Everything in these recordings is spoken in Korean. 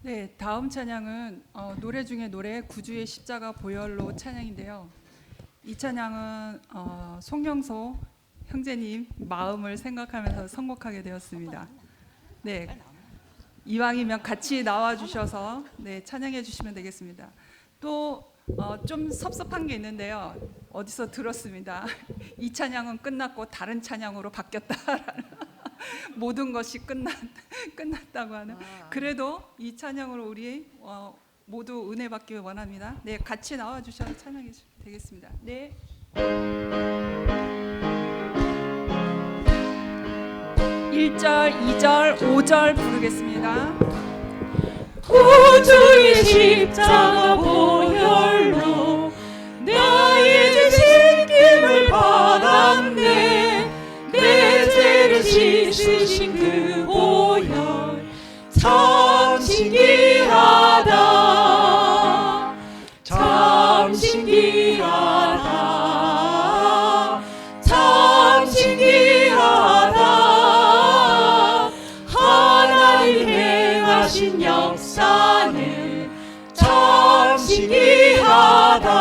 네, 다음 찬양은 노래 중에 노래 구주의 십자가 보혈로 찬양인데요. 이 찬양은 송영소 형제님 마음을 생각하면서 선곡하게 되었습니다. 네, 이왕이면 같이 나와 주셔서 네, 찬양해 주시면 되겠습니다. 또 좀 섭섭한 게 있는데요. 어디서 들었습니다. 이 찬양은 끝났고 다른 찬양으로 바뀌었다라는 모든 것이 끝났다고 하는. 그래도 이 찬양으로 우리 모두 은혜 받기 원합니다. 네, 같이 나와 주셔서 찬양해 주시면 되겠습니다. 네. 1절, 2절, 5절 부르겠습니다. 구주의 십자가 보혈로 나의 죄 씻김을 받았네. 내 죄를 씻으신 그 보혈 참 신기하다. 참 신기하다. 참 신기하다. 하나님 행하신 역사는 참 신기하다.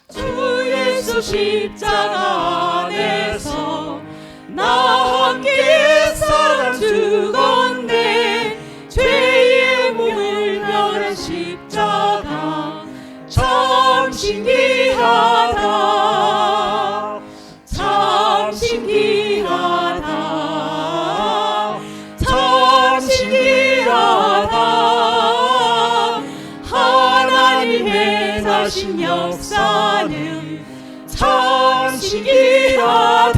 주 예수 십자가 안에서 나와 함께 사랑 죽었네. 죄의 몸을 면한 십자가 참 신기하다. 참 신기하다. 참 신기하다. 하나님 행하신 역사는 참 신기하다.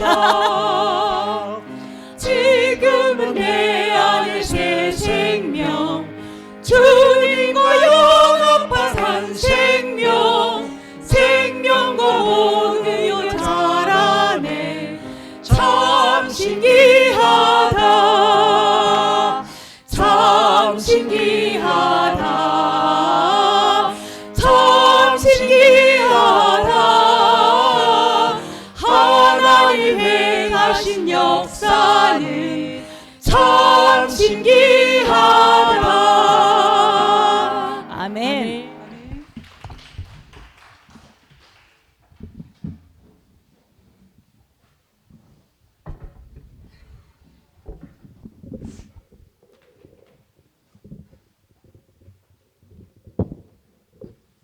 지금은 내 안에 새 생명, 주님과 영합한 산 생명, 생명과 모두여 자라네. 참 신기하다. 참 신기하다. 참 신기하다. 하나님 행하신 역사는 참 신기하다. 아멘.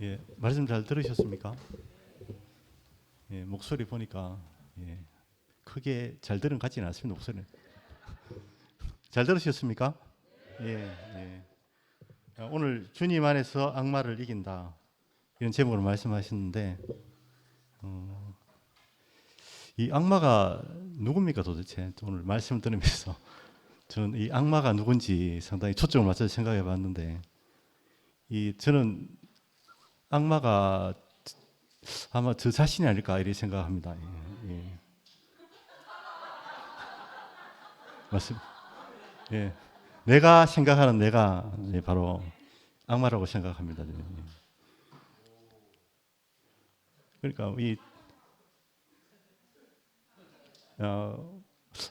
예, 말씀 잘 들으셨습니까? 예, 목소리 보니까 크게 잘 들은 것 같지는 않습니다. 목소리는 잘 들으셨습니까? 예. 오늘 주님 안에서 악마를 이긴다 이런 제목으로 말씀하셨는데 이 악마가 누굽니까 도대체? 오늘 말씀을 들으면서 저는 이 악마가 누군지 상당히 초점을 맞춰서 생각해봤는데 저는 악마가 아마 저 자신이 아닐까 이렇게 생각합니다. 예. 맞습니다. 예. 내가 생각하는 내가 바로 악마라고 생각합니다. 그러니까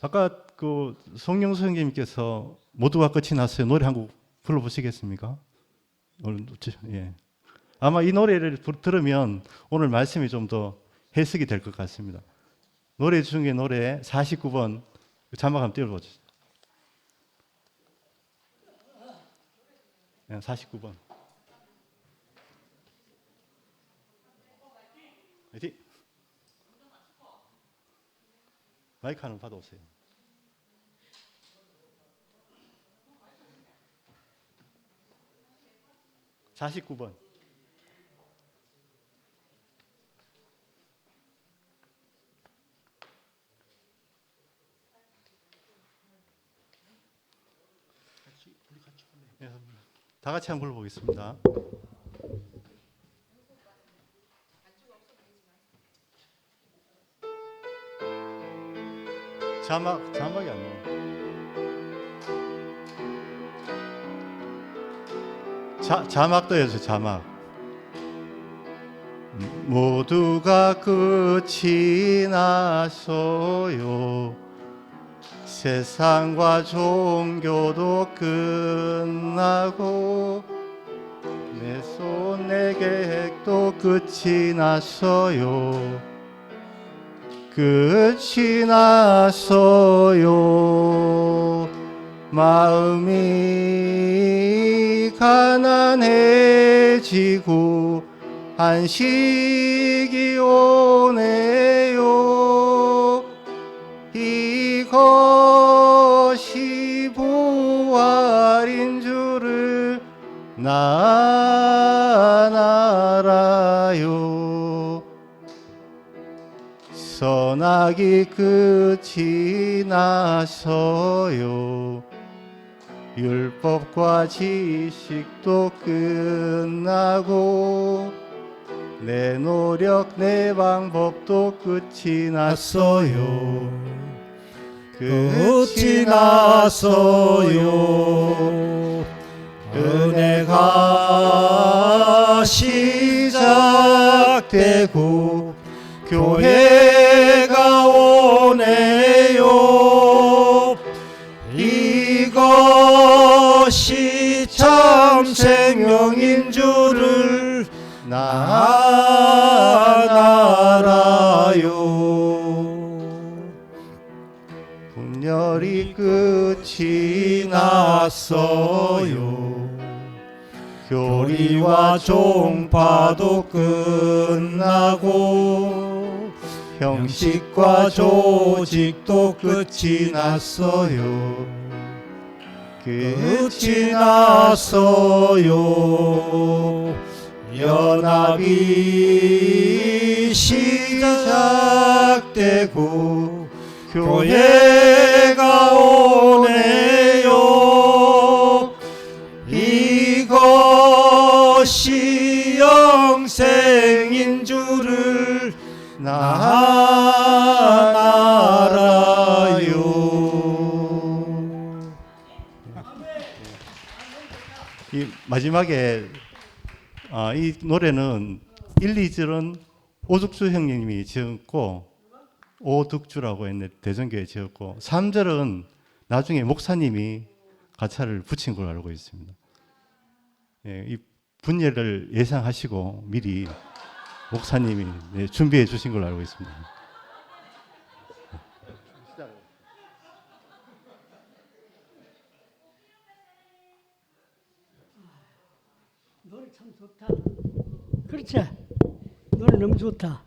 아까 그 송영수 선생님께서 모두가 끝이 났어요. 노래 한 곡 불러보시겠습니까? 오늘 예. 아마 이 노래를 들으면 오늘 말씀이 좀 더 해석이 될 것 같습니다. 노래 중에 노래 49번 자막 한번 띄워보죠. 49번. 화이팅! 마이크 하나 받아오세요. (49번) 다 같이 한번 불러보겠습니다. 자막이 안 나와. 자막도 해주세요. 자막. 모두가 끝이 나서요. 세상과 종교도 끝나고 내 손 내 계획도 끝이 났어요. 끝이 났어요. 마음이 가난해지고 한식이 오네요. 이것이 부활인 줄을 난 알아요. 선악이 끝이 나서요. 율법과 지식도 끝나고 내 노력 내 방법도 끝이 났어요. 끝이 났어요. 은혜가 시작되고 교회가 오네요. 이것이 참 생명인 줄을 난 알아요. 분열이 끝이 났어요. 교리와 종파도 끝나고 형식과 조직도 끝이 났어요. 끝이 났어요. 연합이 시작되고 교회가 오네요. 이것이 영생인 줄을 난 알아요. 이 마지막에 이 노래는 1, 2절은 오죽주 형님이 지었고 오득주라고 했는데 대전교에 지었고 3절은 나중에 목사님이 가차를 붙인 걸로 알고 있습니다. 예, 이 분예를 예상하시고 미리 목사님이 준비해 주신 걸로 알고 있습니다. 노래 참 좋다. 그렇지? 노래 너무 좋다.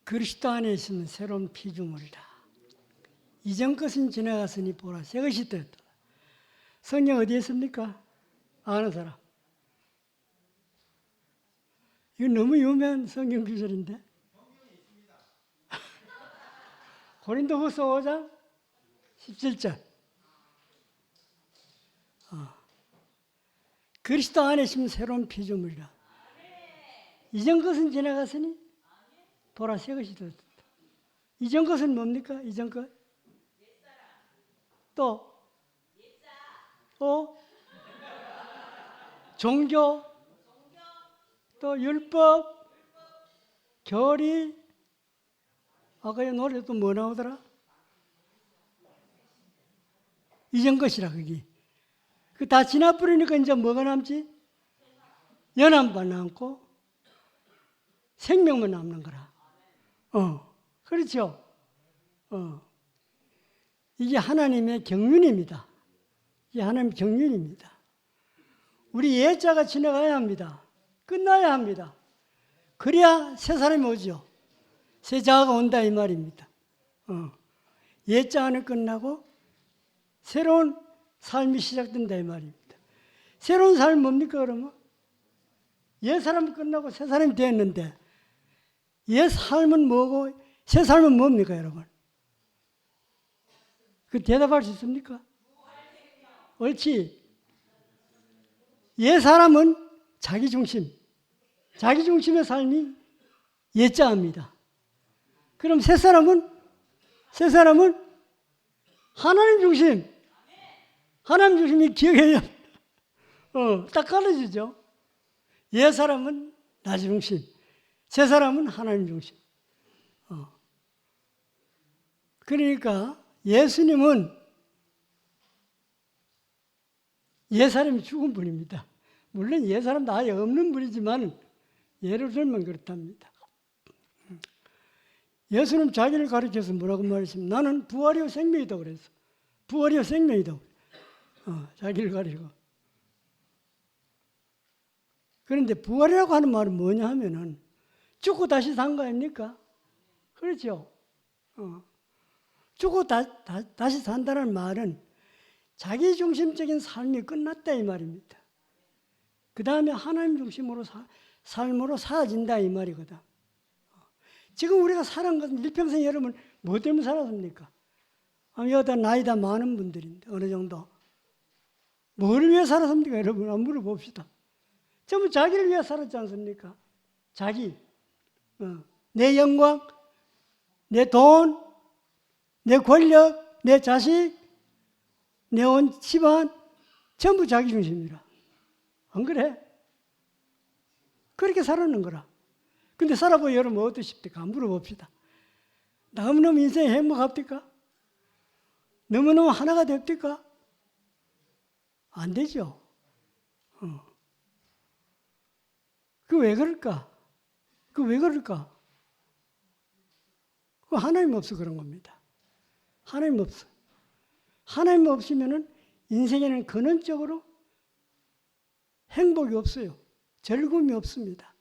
그리스도 안에 있으면 새로운 피조물이라. 이전 것은 지나갔으니 보라 새 것이 되었다. 성경 어디에 있습니까? 아는 사람. 이거 너무 유명한 성경 구절인데. 고린도후서 5장 17절. 그리스도 안에 있으면 새로운 피조물이라. 이전 것은 지나갔으니 보라 새 것이 되었다. 이전 것은 뭡니까? 이전 것? 또 종교, 또 율법, 교리. 아까 이 노래 또 뭐 나오더라? 이전 것이라 그게. 그 다 지나버리니까 이제 뭐가 남지? 연합만 남고 생명만 남는 거라. 그렇죠. 이게 하나님의 경륜입니다. 이게 하나님의 경륜입니다. 우리 예자가 지나가야 합니다. 끝나야 합니다. 그래야 새 사람이 오죠. 새 자아가 온다 이 말입니다. 예자 안에 끝나고 새로운 삶이 시작된다 이 말입니다. 새로운 삶은 뭡니까 그러면? 옛 사람이 끝나고 새 사람이 됐는데 옛 삶은 뭐고 새 삶은 뭡니까 여러분? 그 대답할 수 있습니까? 옳지. 옛 사람은 자기중심, 자기중심의 삶이 옛자입니다. 그럼 새 사람은 하나님 중심, 하나님 중심이 기억해야 합니다. 딱 갈라지죠. 옛 사람은 나 중심, 새 사람은 하나님 중심. 그러니까 예수님은 옛 사람이 죽은 분입니다. 물론 옛 사람도 아예 없는 분이지만 예를 들면 그렇답니다. 예수는 자기를 가르쳐서 뭐라고 말했습니까? 나는 부활이요 생명이다 그랬어. 부활이요 생명이다. 자기를 가리고. 그런데 부활이라고 하는 말은 뭐냐 하면은 죽고 다시 산 거 아닙니까? 그렇죠? 죽고 다시 산다는 말은 자기 중심적인 삶이 끝났다 이 말입니다. 그 다음에 하나님 중심으로 삶으로 사라진다 이 말이거든. 지금 우리가 살은 것은 일평생 여러분 뭐 때문에 살았습니까? 여기다 나이다 많은 분들인데 어느 정도 뭘 위해 살았습니까? 여러분 한번 물어봅시다. 전부 자기를 위해 살았지 않습니까? 자기, 내 영광, 내 돈, 내 권력, 내 자식, 내 온 집안 전부 자기 중심이라. 안 그래? 그렇게 살았는 거라. 근데 살아보면 여러분 어떠십니까? 물어봅시다. 너무너무 인생이 행복합니까? 너무너무 하나가 됩니까? 안 되죠. 그 왜 그럴까? 그 왜 그럴까? 그 하나님 없어 그런 겁니다. 하나님 없어. 하나님 없으면은 인생에는 근원적으로 행복이 없어요. 즐거움이 없습니다.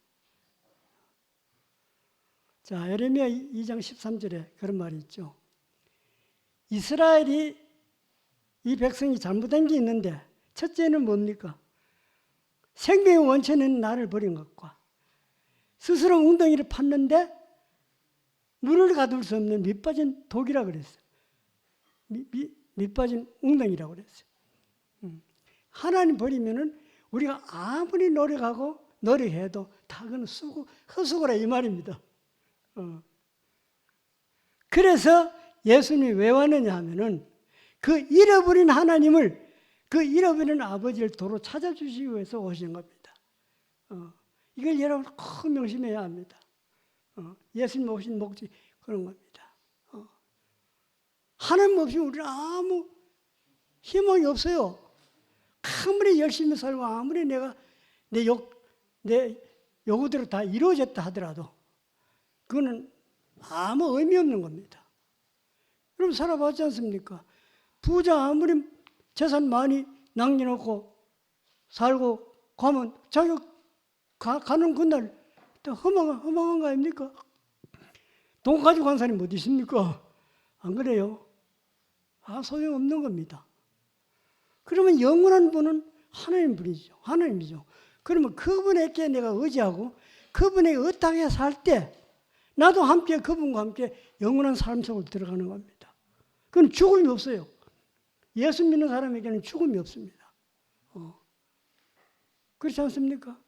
자, 예레미야 2장 13절에 그런 말이 있죠. 이스라엘이 이 백성이 잘못한 게 있는데 첫째는 뭡니까? 생명의 원천은 나를 버린 것과 스스로 웅덩이를 팠는데 물을 가둘 수 없는 밑빠진 독이라 그랬어요. 밑빠진 웅덩이라고 그랬어요. 하나님 버리면은 우리가 아무리 노력해도 다 그건 헛수고라 이 말입니다. 그래서 예수님이 왜 왔느냐 하면은 그 잃어버린 하나님을 그 잃어버린 아버지를 도로 찾아주시기 위해서 오신 겁니다. 이걸 여러분 꼭 명심해야 합니다. 예수님 오신 목적이 그런 겁니다. 하나님 없이 우리는 아무 희망이 없어요. 아무리 열심히 살고 아무리 내가 내 요구대로 다 이루어졌다 하더라도 그거는 아무 의미 없는 겁니다. 여러분 살아봤지 않습니까? 부자 아무리 재산 많이 남겨놓고 살고 가면 자기 가는 그날 또 허망한 거 아닙니까? 돈 가지고 간 사람이 어디 있습니까? 안 그래요? 소용없는 겁니다. 그러면 영원한 분은 하나님 분이죠. 하나님이죠. 그러면 그분에게 내가 의지하고 그분에게 어떻게 살 때 나도 함께 그분과 함께 영원한 삶 속으로 들어가는 겁니다. 그건 죽음이 없어요. 예수 믿는 사람에게는 죽음이 없습니다. 그렇지 않습니까?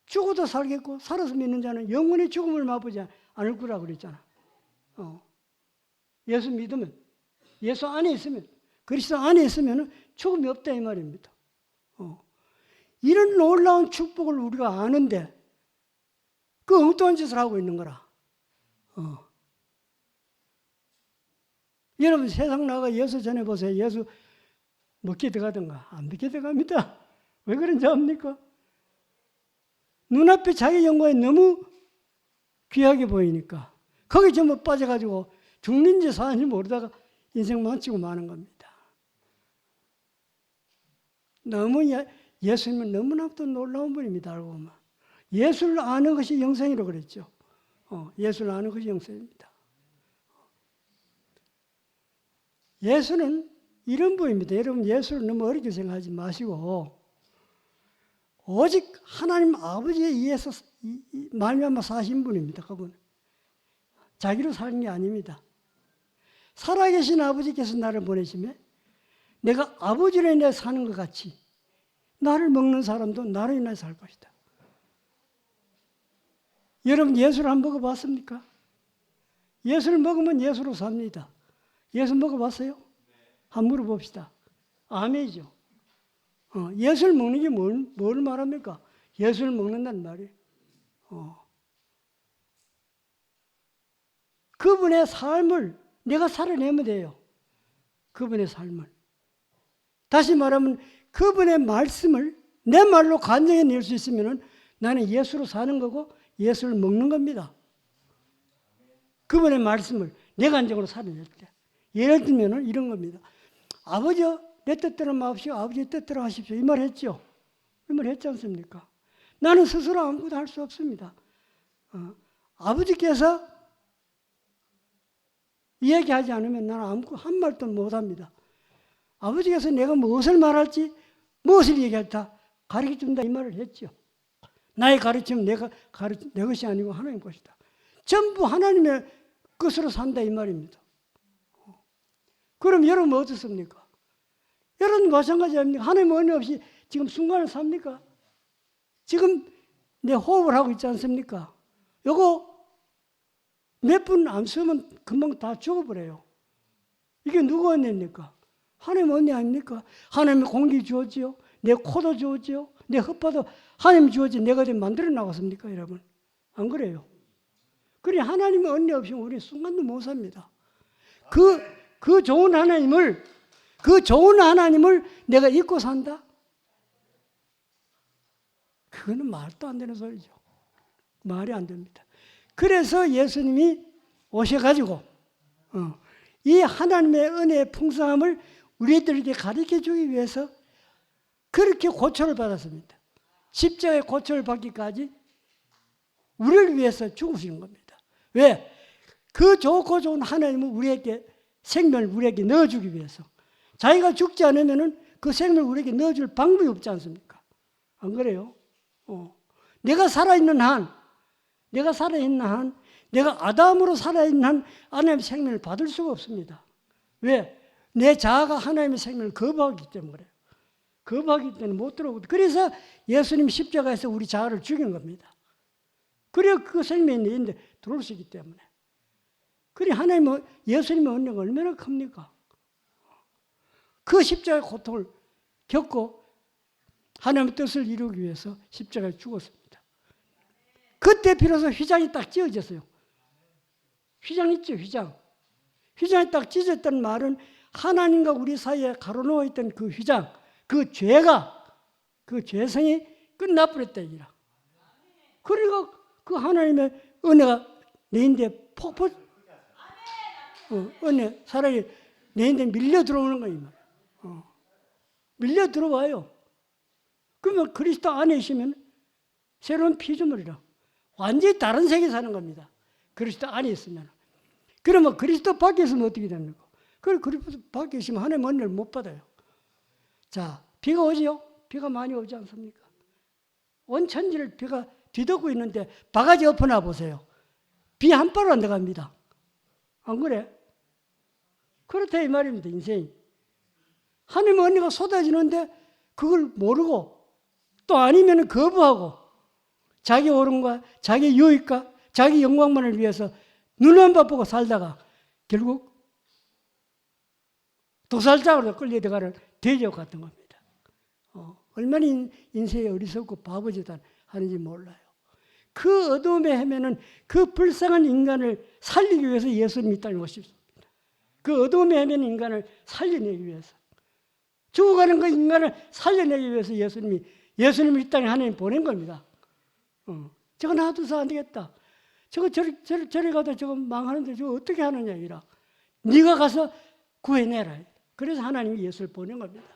죽어도 살겠고 살아서 믿는 자는 영원히 죽음을 맛보지 않을 거라고 그랬잖아. 예수 믿으면, 예수 안에 있으면, 그리스도 안에 있으면 죽음이 없다 이 말입니다. 이런 놀라운 축복을 우리가 아는데 그 엉뚱한 짓을 하고 있는 거라. 여러분 세상 나가 예수 전해보세요. 예수 믿게 들어가든가 안 믿게 들어갑니다. 왜 그런지 압니까? 눈앞에 자기 영광이 너무 귀하게 보이니까 거기 전부 빠져가지고 죽는지 사는지 모르다가 인생 망치고 마는 겁니다. 너무 예수님은 너무나도 놀라운 분입니다. 알고 보면 예수를 아는 것이 영생이라고 그랬죠. 예수를 아는 것이 영생입니다. 예수는 이런 분입니다. 여러분 예수를 너무 어렵게 생각하지 마시고 오직 하나님 아버지에 의해서 말미암아 사신 분입니다. 그분 자기로 사는 게 아닙니다. 살아계신 아버지께서 나를 보내시며 내가 아버지로 인해 사는 것 같이 나를 먹는 사람도 나로 인해 살 것이다. 여러분 예수를 안 먹어봤습니까? 예수를 먹으면 예수로 삽니다. 예수 먹어봤어요? 한번 물어봅시다. 아멘이죠. 예수를 먹는 게 뭘 말합니까? 예수를 먹는다는 말이에요. 그분의 삶을 내가 살아내면 돼요. 그분의 삶을. 다시 말하면 그분의 말씀을 내 말로 간증해 낼 수 있으면 나는 예수로 사는 거고 예수를 먹는 겁니다. 그분의 말씀을 내 간증으로 살아낼 때. 예를 들면 이런 겁니다. 아버지요, 내 뜻대로 마옵시오. 아버지의 뜻대로 하십시오. 이 말 했죠. 이 말 했지 않습니까? 나는 스스로 아무것도 할 수 없습니다. 아버지께서 이야기하지 않으면 나는 아무것도 한 말도 못합니다. 아버지께서 내가 무엇을 말할지 무엇을 얘기할까 가르쳐준다 이 말을 했죠. 나의 가르침은 내 것이 아니고 하나님 것이다. 전부 하나님의 것으로 산다 이 말입니다. 그럼 여러분 어떻습니까? 여러분 마찬가지 아닙니까? 하나님 은혜 없이 지금 순간을 삽니까? 지금 내 호흡을 하고 있지 않습니까? 요거 몇 분 안 쓰면 금방 다 죽어버려요. 이게 누구 은혜입니까? 하나님 은혜 아닙니까? 하나님의 공기 주었지요. 내 코도 주었지요. 내 혓바도 하나님 주었지 내가 좀 만들어 나갔습니까, 여러분? 안 그래요? 그래 하나님의 은혜 없이는 우리 순간도 못 삽니다. 그 좋은 하나님을 내가 잊고 산다? 그거는 말도 안 되는 소리죠. 말이 안 됩니다. 그래서 예수님이 오셔가지고 이 하나님의 은혜의 풍성함을 우리들에게 가르쳐 주기 위해서 그렇게 고초를 받았습니다. 십자가의 고초를 받기까지 우리를 위해서 죽으시는 겁니다. 왜? 그 좋고 좋은 하나님은 우리에게 생명을 우리에게 넣어주기 위해서. 자기가 죽지 않으면 그 생명을 우리에게 넣어줄 방법이 없지 않습니까? 안 그래요? 내가 살아있는 한, 내가 아담으로 살아있는 한 하나님의 생명을 받을 수가 없습니다. 왜? 내 자아가 하나님의 생명을 거부하기 때문에 그래요. 거부하기 때문에 못 들어오거든요. 그래서 예수님 십자가에서 우리 자아를 죽인 겁니다. 그래야 그 생명이 내인데 들어올 수 있기 때문에. 그래 하나님은 예수님의 은혜가 얼마나 큽니까? 그 십자가의 고통을 겪고 하나님의 뜻을 이루기 위해서 십자가에 죽었습니다. 그때 비로소 휘장이 딱 찢어졌어요. 휘장 있죠, 휘장. 휘장이 딱 찢어졌다는 말은 하나님과 우리 사이에 가로놓아 있던 그 휘장, 그 죄성이 끝나버렸다 이라. 그리고 그 하나님의 은혜가 내인데 은혜 사랑이 내인데 밀려 들어오는 거예요. 밀려 들어와요. 그러면 그리스도 안에 있으면 새로운 피조물이라 완전히 다른 세계 사는 겁니다. 그리스도 안에 있으면. 그러면 그리스도 밖에 있으면 어떻게 됩니까? 그리스도 밖에 있으면 하나님의 은혜를 못 받아요. 자, 비가 오지요? 비가 많이 오지 않습니까? 온 천지를 비가 뒤덮고 있는데 바가지 엎어놔 보세요. 비 한 방울 안 들어갑니다. 안 그래? 그렇다 이 말입니다. 인생이. 하나님의 은혜가 쏟아지는데 그걸 모르고 또 아니면 거부하고 자기 옳음과 자기 유익과 자기 영광만을 위해서 눈만 바쁘고 살다가 결국 도살장으로 끌려 들어가는 대적 같은 겁니다. 얼마나 인생이 어리석고 바보짓을 하는지 몰라요. 그 어둠의 헤매는 그 불쌍한 인간을 살리기 위해서 예수님이 이 땅에 오셨습니다. 그 어둠의 헤매는 인간을 살려내기 위해서. 죽어가는 그 인간을 살려내기 위해서 예수님이 이 땅에 하나님 보낸 겁니다. 저거 놔둬서 안 되겠다. 저거 저리 가다 저거 망하는데 저거 어떻게 하느냐 이라. 네가 가서 구해내라. 그래서 하나님이 예수를 보낸 겁니다.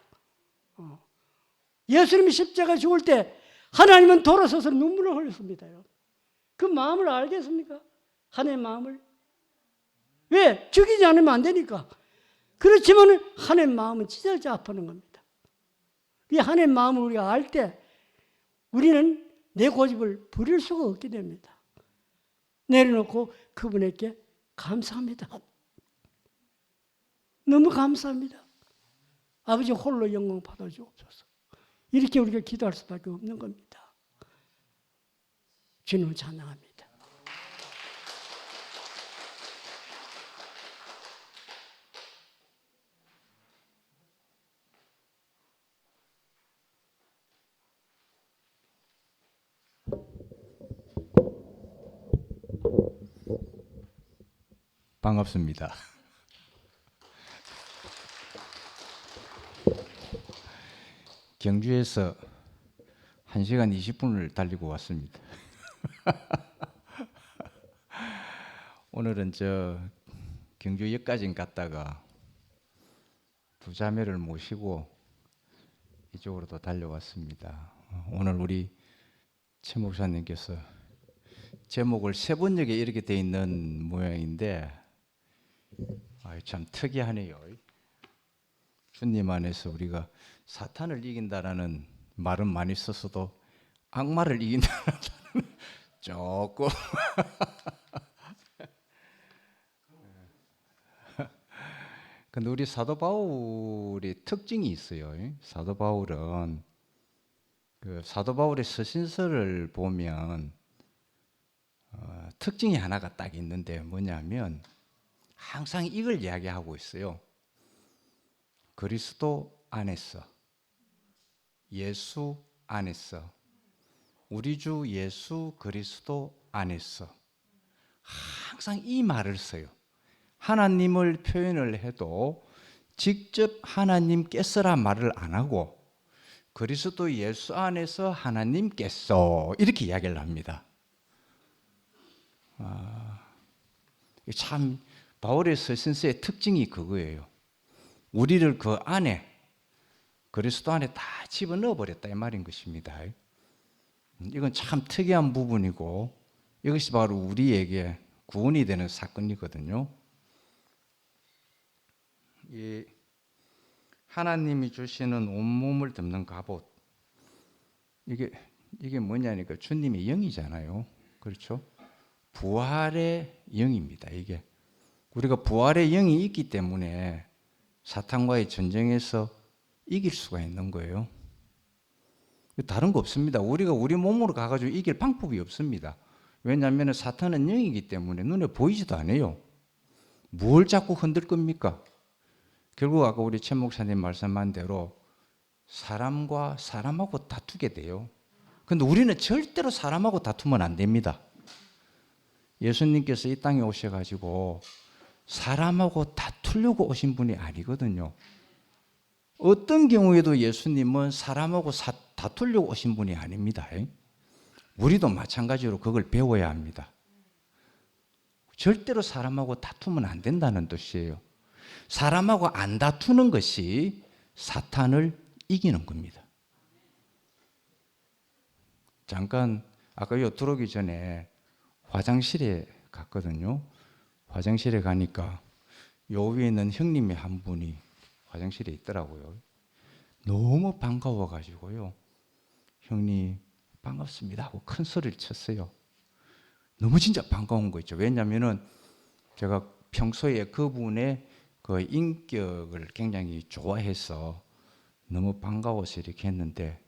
예수님이 십자가 죽을 때 하나님은 돌아서서 눈물을 흘렸습니다. 그 마음을 알겠습니까? 하나님의 마음을. 왜? 죽이지 않으면 안 되니까. 그렇지만 하나님의 마음은 찢어져 아프는 겁니다. 이 하나님의 마음을 우리가 알 때 우리는 내 고집을 부릴 수가 없게 됩니다. 내려놓고 그분에게 감사합니다. 너무 감사합니다. 아버지 홀로 영광 받아주옵소서. 이렇게 우리가 기도할 수밖에 없는 겁니다. 주님을 찬양합니다. 반갑습니다. 경주에서 1시간 20분을 달리고 왔습니다. 오늘은 저 경주역까지 갔다가 두 자매를 모시고 이쪽으로도 달려왔습니다. 오늘 우리 최 목사님께서 제목을 세번역에 이렇게 돼 있는 모양인데 참 특이하네요. 주님 안에서 우리가 사탄을 이긴다라는 말은 많이 썼어도 악마를 이긴다는 조금 근데 우리 사도 바울의 특징이 있어요. 사도 바울은 그 사도 바울의 서신서를 보면 특징이 하나가 딱 있는데 뭐냐면 항상 이걸 이야기하고 있어요. 그리스도 안에서, 예수 안에서, 우리 주 예수 그리스도 안에서 항상 이 말을 써요. 하나님을 표현을 해도 직접 하나님께서라 말을 안 하고 그리스도 예수 안에서 하나님께서 이렇게 이야기를 합니다. 참 바울의 서신서의 특징이 그거예요. 우리를 그 안에 그리스도 안에 다 집어넣어 버렸다 이 말인 것입니다. 이건 참 특이한 부분이고 이것이 바로 우리에게 구원이 되는 사건이거든요. 이 하나님이 주시는 온몸을 덮는 갑옷 이게 뭐냐니까 주님의 영이잖아요. 그렇죠? 부활의 영입니다. 이게 우리가 부활의 영이 있기 때문에 사탄과의 전쟁에서 이길 수가 있는 거예요. 다른 거 없습니다. 우리가 우리 몸으로 가가지고 이길 방법이 없습니다. 왜냐하면 사탄은 영이기 때문에 눈에 보이지도 않아요. 뭘 자꾸 흔들 겁니까? 결국 아까 우리 최 목사님 말씀한 대로 사람과 사람하고 다투게 돼요. 그런데 우리는 절대로 사람하고 다투면 안 됩니다. 예수님께서 이 땅에 오셔가지고 사람하고 다투려고 오신 분이 아니거든요. 어떤 경우에도 예수님은 사람하고 다투려고 오신 분이 아닙니다. 우리도 마찬가지로 그걸 배워야 합니다. 절대로 사람하고 다투면 안 된다는 뜻이에요. 사람하고 안 다투는 것이 사탄을 이기는 겁니다. 잠깐 아까 요 들어오기 전에 화장실에 갔거든요. 화장실에 가니까 요 위에 있는 형님이 한 분이 화장실에 있더라고요. 너무 반가워가지고요. 형님 반갑습니다 하고 큰 소리를 쳤어요. 너무 진짜 반가운 거 있죠. 왜냐하면은 제가 평소에 그분의 그 인격을 굉장히 좋아해서 너무 반가워서 이렇게 했는데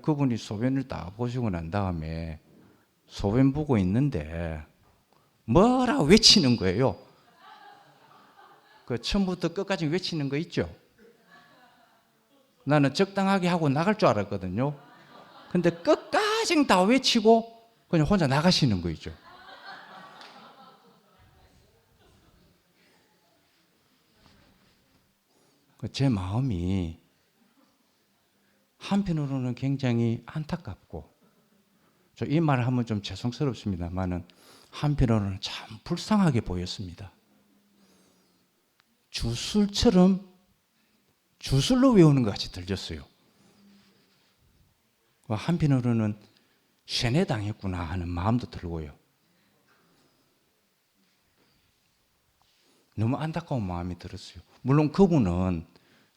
그분이 소변을 딱 보시고 난 다음에 소변 보고 있는데 뭐라 외치는 거예요. 그 처음부터 끝까지 외치는 거 있죠. 나는 적당하게 하고 나갈 줄 알았거든요. 근데 끝까지 다 외치고 그냥 혼자 나가시는 거 있죠. 제 마음이 한편으로는 굉장히 안타깝고 이 말을 하면 좀 죄송스럽습니다만은 한편으로는 참 불쌍하게 보였습니다. 주술처럼 주술로 외우는 것 같이 들렸어요. 한편으로는 세뇌당했구나 하는 마음도 들고요. 너무 안타까운 마음이 들었어요. 물론 그분은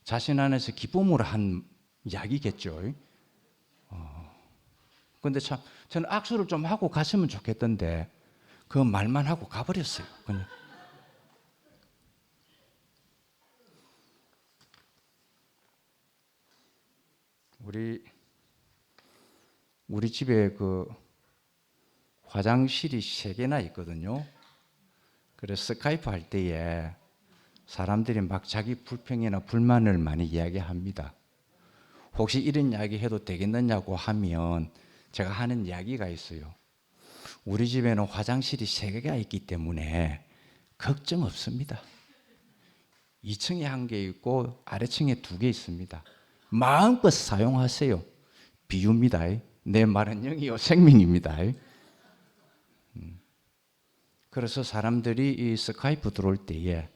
자신 안에서 기쁨으로 한 이야기겠죠. 그런데 참 저는 악수를 좀 하고 갔으면 좋겠던데 그 말만 하고 가버렸어요. 그냥. 우리 집에 그 화장실이 3개나 있거든요. 그래서 스카이프 할 때에 사람들이 막 자기 불평이나 불만을 많이 이야기합니다. 혹시 이런 이야기 해도 되겠느냐고 하면 제가 하는 이야기가 있어요. 우리 집에는 화장실이 3개가 있기 때문에 걱정 없습니다. 2층에 1개 있고 아래층에 2개 있습니다. 마음껏 사용하세요. 비유입니다. 내 말은 영이요 생명입니다. 그래서 사람들이 이 스카이프 들어올 때에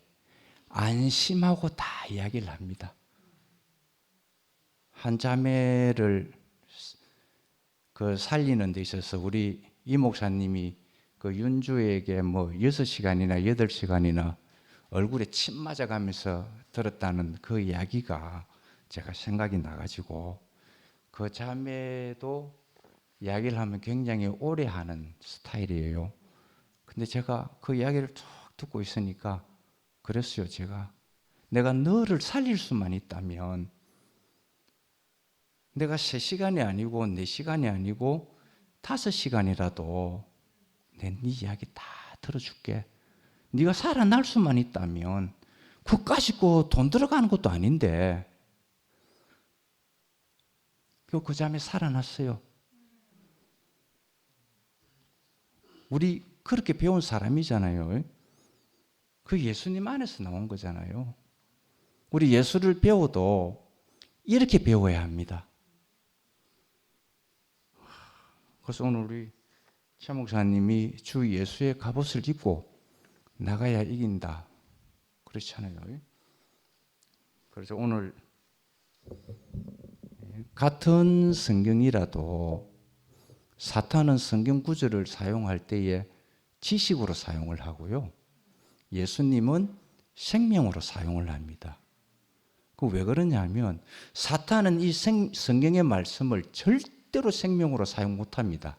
안심하고 다 이야기를 합니다. 한 자매를 그 살리는 데 있어서 우리 이 목사님이 그 윤주에게 뭐 6시간이나 8시간이나 얼굴에 침 맞아가면서 들었다는 그 이야기가 제가 생각이 나가지고 그 자매도 이야기를 하면 굉장히 오래 하는 스타일이에요. 근데 제가 그 이야기를 쭉 듣고 있으니까 그랬어요. 제가 내가 너를 살릴 수만 있다면 내가 3시간이 아니고 4시간이 아니고 5시간이라도 내 네 이야기 다 들어줄게. 네가 살아날 수만 있다면 그까짓 거 돈 들어가는 것도 아닌데 그 자매 살아났어요. 우리 그렇게 배운 사람이잖아요. 그 예수님 안에서 나온 거잖아요. 우리 예수를 배워도 이렇게 배워야 합니다. 그래서 오늘 우리 최 목사님이 주 예수의 갑옷을 입고 나가야 이긴다 그렇잖아요. 그래서 오늘 같은 성경이라도 사탄은 성경 구절을 사용할 때에 지식으로 사용을 하고요. 예수님은 생명으로 사용을 합니다. 그 왜 그러냐면 사탄은 이 성경의 말씀을 절대로 생명으로 사용 못합니다.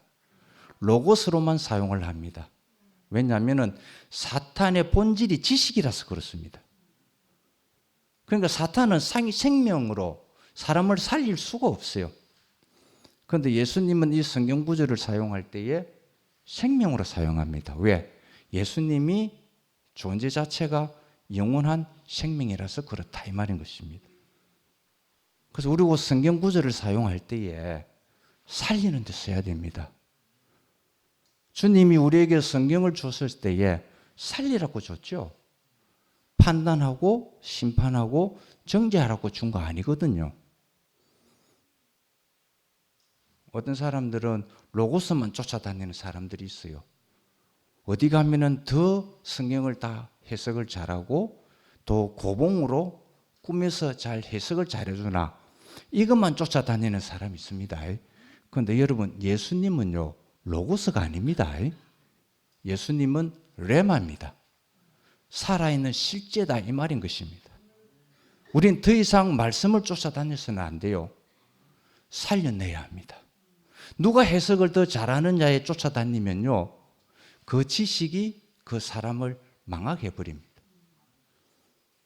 로고스로만 사용을 합니다. 왜냐하면 사탄의 본질이 지식이라서 그렇습니다. 그러니까 사탄은 생명으로 사람을 살릴 수가 없어요. 그런데 예수님은 이 성경 구절을 사용할 때에 생명으로 사용합니다. 왜? 예수님이 존재 자체가 영원한 생명이라서 그렇다 이 말인 것입니다. 그래서 우리가 성경 구절을 사용할 때에 살리는 데 써야 됩니다. 주님이 우리에게 성경을 줬을 때에 살리라고 줬죠. 판단하고 심판하고 정죄하라고 준 거 아니거든요. 어떤 사람들은 로고스만 쫓아다니는 사람들이 있어요. 어디 가면은 더 성경을 다 해석을 잘하고 또 고봉으로 꾸며서 잘 해석을 잘해주나 이것만 쫓아다니는 사람이 있습니다. 그런데 여러분 예수님은요 로고스가 아닙니다. 예수님은 레마입니다. 살아있는 실제다 이 말인 것입니다. 우린 더 이상 말씀을 쫓아다녀서는 안 돼요. 살려내야 합니다. 누가 해석을 더 잘하느냐에 쫓아다니면요 그 지식이 그 사람을 망하게 해버립니다.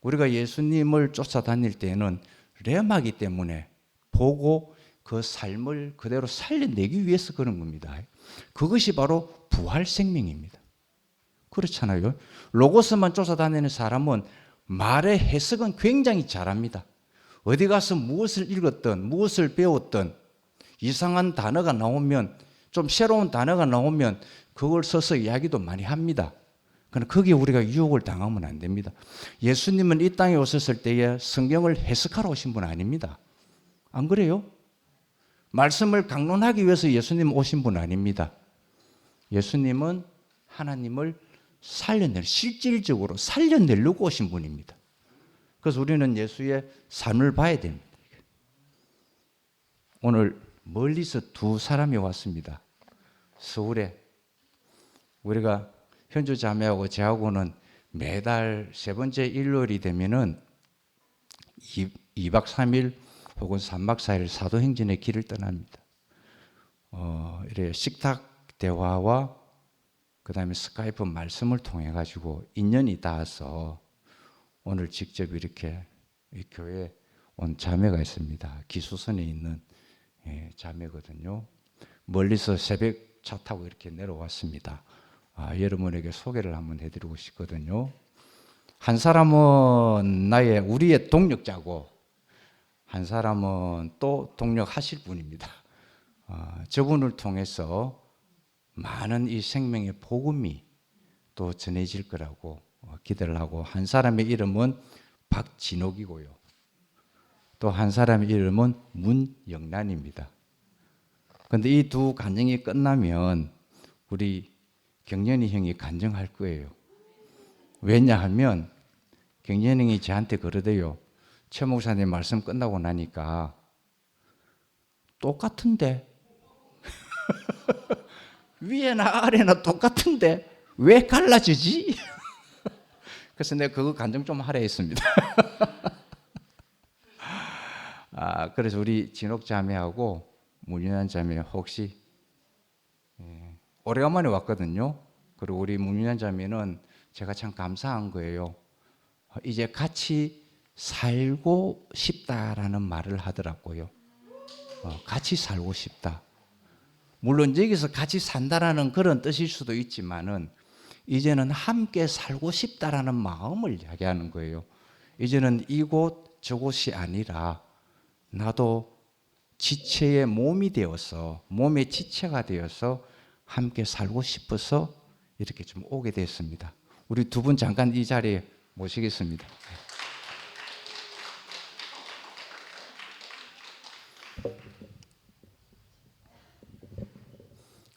우리가 예수님을 쫓아다닐 때는 레마기 때문에 보고 그 삶을 그대로 살려내기 위해서 그런 겁니다. 그것이 바로 부활 생명입니다. 그렇잖아요. 로고스만 쫓아다니는 사람은 말의 해석은 굉장히 잘합니다. 어디 가서 무엇을 읽었든 무엇을 배웠든 이상한 단어가 나오면 좀 새로운 단어가 나오면 그걸 써서 이야기도 많이 합니다. 그러나 거기에 우리가 유혹을 당하면 안 됩니다. 예수님은 이 땅에 오셨을 때에 성경을 해석하러 오신 분 아닙니다. 안 그래요? 말씀을 강론하기 위해서 예수님 오신 분 아닙니다. 예수님은 하나님을 실질적으로 살려내려고 오신 분입니다. 그래서 우리는 예수의 삶을 봐야 됩니다. 오늘 멀리서 2사람이 왔습니다. 서울에. 우리가 현주 자매하고 저하고는 매달 3번째 일요일이 되면은 2박 3일 혹은 3박 4일 사도행전의 길을 떠납니다. 이래 식탁 대화와 그 다음에 스카이프 말씀을 통해 가지고 인연이 닿아서 오늘 직접 이렇게 이 교회에 온 자매가 있습니다. 기수선에 있는 자매거든요. 멀리서 새벽 차 타고 이렇게 내려왔습니다. 여러분에게 소개를 한번 해드리고 싶거든요. 한 사람은 우리의 동력자고 한 사람은 또 동력하실 분입니다. 저분을 통해서 많은 이 생명의 복음이 또 전해질 거라고 기대를 하고, 한 사람의 이름은 박진옥이고요. 또 한 사람의 이름은 문영란입니다. 그런데 이 두 간증이 끝나면 우리 경련이 형이 간증할 거예요. 왜냐하면 경련이 형이 저한테 그러대요. 최 목사님 말씀 끝나고 나니까 똑같은데 위에나 아래나 똑같은데 왜 갈라지지? 그래서 내가 그거 간증 좀 하려 했습니다. 그래서 우리 진옥 자매하고 문윤환 자매 혹시 오래간만에 왔거든요. 그리고 우리 문윤환 자매는 제가 참 감사한 거예요. 이제 같이 살고 싶다라는 말을 하더라고요. 같이 살고 싶다. 물론 여기서 같이 산다라는 그런 뜻일 수도 있지만은 이제는 함께 살고 싶다라는 마음을 이야기하는 거예요. 이제는 이곳 저곳이 아니라 나도 지체의 몸이 되어서, 몸의 지체가 되어서 함께 살고 싶어서 이렇게 좀 오게 됐습니다. 우리 두 분 잠깐 이 자리에 모시겠습니다.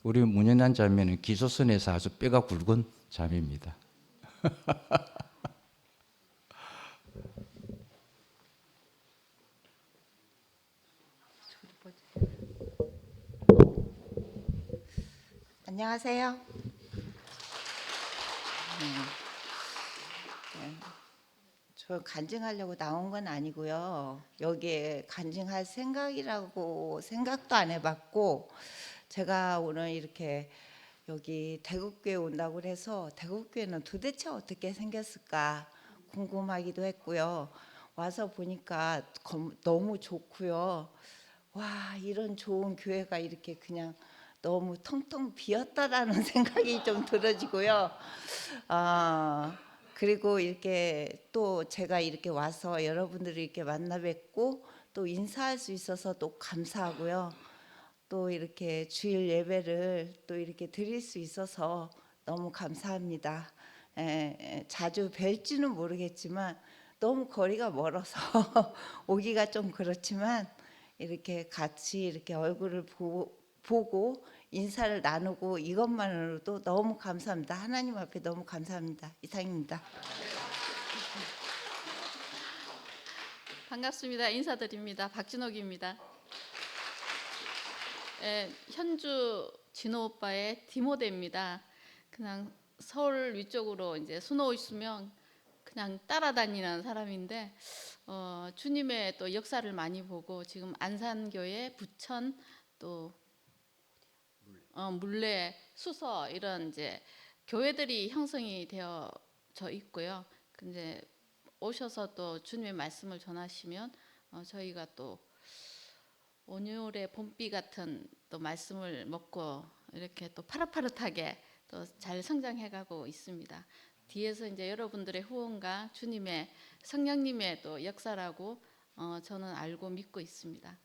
우리 문연한 자매는 기소선에서 아주 뼈가 굵은 자매입니다. 안녕하세요. 저 간증하려고 나온 건 아니고요. 여기에 간증할 생각도 안 해봤고, 제가 오늘 이렇게 여기 대국교회 온다고 해서 대국교회는 도대체 어떻게 생겼을까 궁금하기도 했고요. 와서 보니까 너무 좋고요. 와, 이런 좋은 교회가 이렇게 그냥 너무 텅텅 비었다라는 생각이 좀 들어지고요. 그리고 이렇게 또 제가 이렇게 와서 여러분들을 이렇게 만나 뵙고 또 인사할 수 있어서 또 감사하고요. 또 이렇게 주일 예배를 또 이렇게 드릴 수 있어서 너무 감사합니다. 자주 뵐지는 모르겠지만 너무 거리가 멀어서 오기가 좀 그렇지만 이렇게 같이 이렇게 얼굴을 보고 인사를 나누고 이것만으로도 너무 감사합니다. 하나님 앞에 너무 감사합니다. 이상입니다. 반갑습니다. 인사드립니다. 박진옥입니다. 현주 진호 오빠의 디모데입니다. 그냥 서울 위쪽으로 이제 수노 있으면 그냥 따라다니는 사람인데 주님의 또 역사를 많이 보고 지금 안산교회, 부천 또 물레, 수서 이런 이제 교회들이 형성이 되어져 있고요. 근데 오셔서 또 주님의 말씀을 전하시면 저희가 또 온유의 봄비 같은 또 말씀을 먹고 이렇게 또 파릇파릇하게 또 잘 성장해가고 있습니다. 뒤에서 이제 여러분들의 후원과 주님의 성령님의 또 역사라고 저는 알고 믿고 있습니다.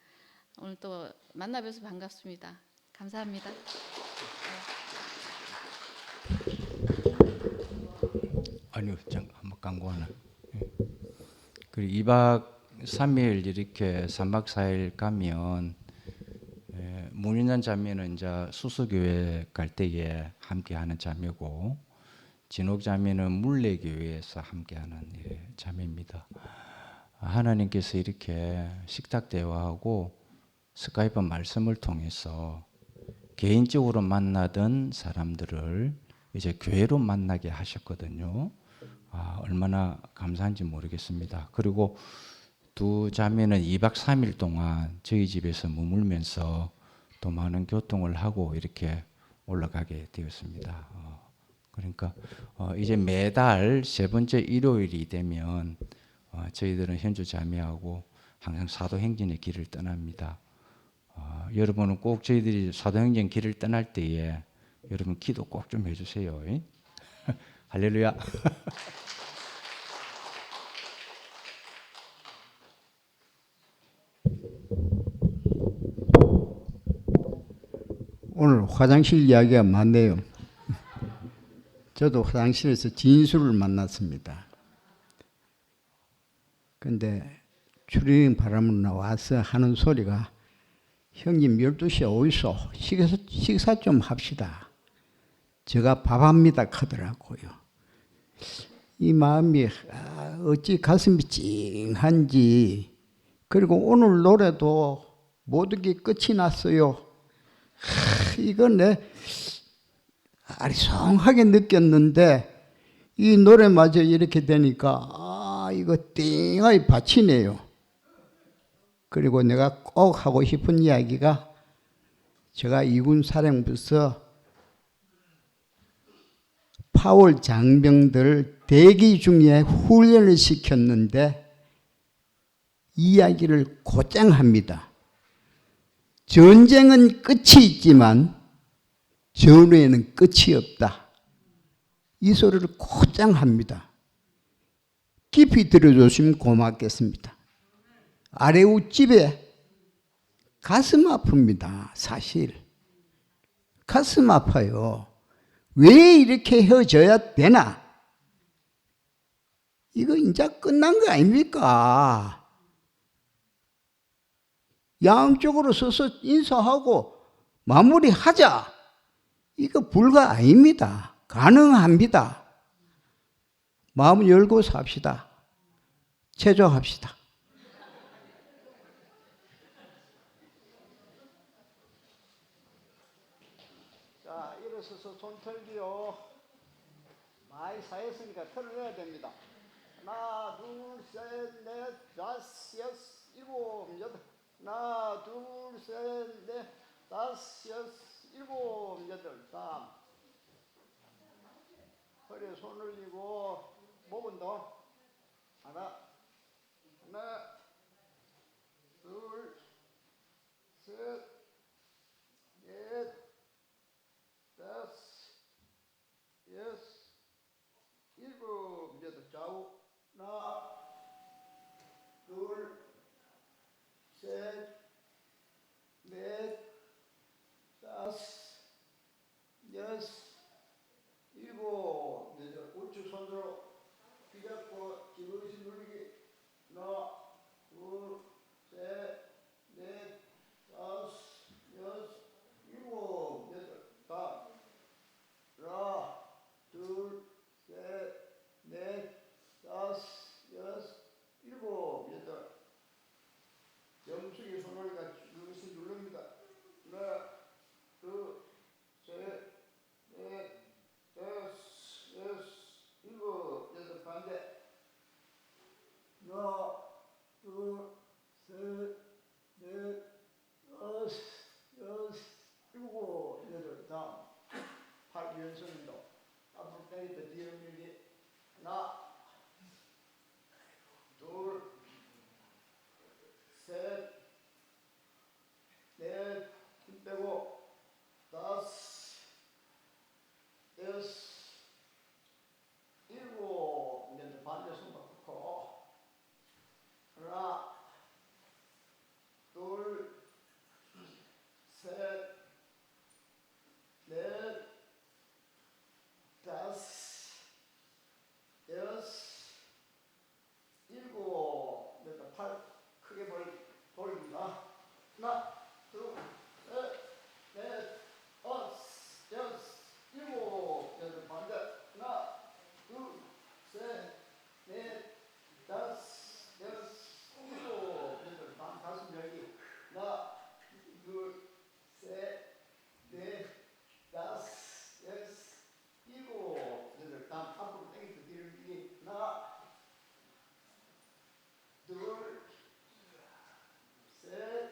오늘 또 만나 뵈서 반갑습니다. 감사합니다. 아니요, 한번 광고 하나. 그리고 2박 3일 이렇게 3박 4일 가면 문인한 자매는 이제 수수교회 갈 때에 함께하는 자매고, 진옥 자매는 물레교회에서 함께하는 자매입니다. 하나님께서 이렇게 식탁 대화하고 스카이프 말씀을 통해서 개인적으로 만나던 사람들을 이제 교회로 만나게 하셨거든요. 얼마나 감사한지 모르겠습니다. 그리고 두 자매는 2박 3일 동안 저희 집에서 머물면서 또 많은 교통을 하고 이렇게 올라가게 되었습니다. 그러니까 이제 매달 세 번째 일요일이 되면 저희들은 현주 자매하고 항상 사도행전의 길을 떠납니다. 여러분은 꼭 저희들이 사도행전 길을 떠날 때에 여러분 기도 꼭 좀 해주세요. 할렐루야. 오늘 화장실 이야기가 많네요. 저도 화장실에서 진수를 만났습니다. 근데 추리닝 바람으로 나와서 하는 소리가 형님 12시에 오이소. 식사 좀 합시다. 제가 밥합니다 하더라고요. 이 마음이 어찌 가슴이 찡한지. 그리고 오늘 노래도 모든 게 끝이 났어요. 이건 내 아리송하게 느꼈는데 이 노래마저 이렇게 되니까 이거 띵하게 받치네요. 그리고 내가 꼭 하고 싶은 이야기가 제가 이군 사령부에서 파월 장병들 대기 중에 훈련을 시켰는데 이야기를 곧장 합니다. 전쟁은 끝이 있지만 전후에는 끝이 없다. 이 소리를 곧장 합니다. 깊이 들어주시면 고맙겠습니다. 아래웃집에 가슴 아픕니다. 사실 가슴 아파요. 왜 이렇게 헤어져야 되나? 이거 이제 끝난 거 아닙니까? 양쪽으로 서서 인사하고 마무리하자. 이거 불가 아닙니다. 가능합니다. 마음 열고 삽시다. 체조합시다. 자, 일어서서 손 털기요. 많이 쌓였으니까 털어내야 됩니다. 하나, 둘, 셋, 넷, 다섯, 여섯, 일곱, 여덟. 하나, 둘, 셋, 넷, 다섯, 여섯, 일곱, 여덟, 다음. 허리에 손 올리고 목은 더. 하나, 둘, 셋, 넷, 다섯, 여섯, 일곱, 여덟. 좌우. 하나, 둘, 셋, 넷, 다섯, 여섯, 일곱, 여덟. 우측 손으로 귀 잡고 지그시 누르기. 하나, 둘, 셋, 넷, 다섯, 여섯, 일곱, 여덟. 다음. 하나, 둘, 셋, 넷, 다섯, 여섯, 일곱, 여덟. 영숙이 손을 지그시 누릅니다. 하나, 둘, 셋, 넷, 다섯, 여섯, 일곱, 여덟. 반대. 하나, 둘, 셋, 넷, 다섯, 여섯, 일곱, 여덟. 다음. 팔 연속 운동. 앞으로 당기다 뒤로 밀기. 하나, 둘, 셋, 넷, 힘 빼고, 다섯, 여섯, 일곱, 여덟. 반대 손 바꾸고. 하나, 둘, 셋, 넷, 다섯, 여섯, 일곱, 여덟. 팔 크게 벌립니다. 하나, 둘, 셋, 넷, 다섯, 여섯, 일곱, 여덟. 반대. 하나, 둘, 셋, 넷, 다섯, 여섯, 일곱, 여덟. 반 가슴 열기. 하나, 둘, 셋, 넷, 다섯, 여섯, 일곱, 여덟. 다음 앞으로 당겨서 뒤로 밀기. 하나, 둘, 셋,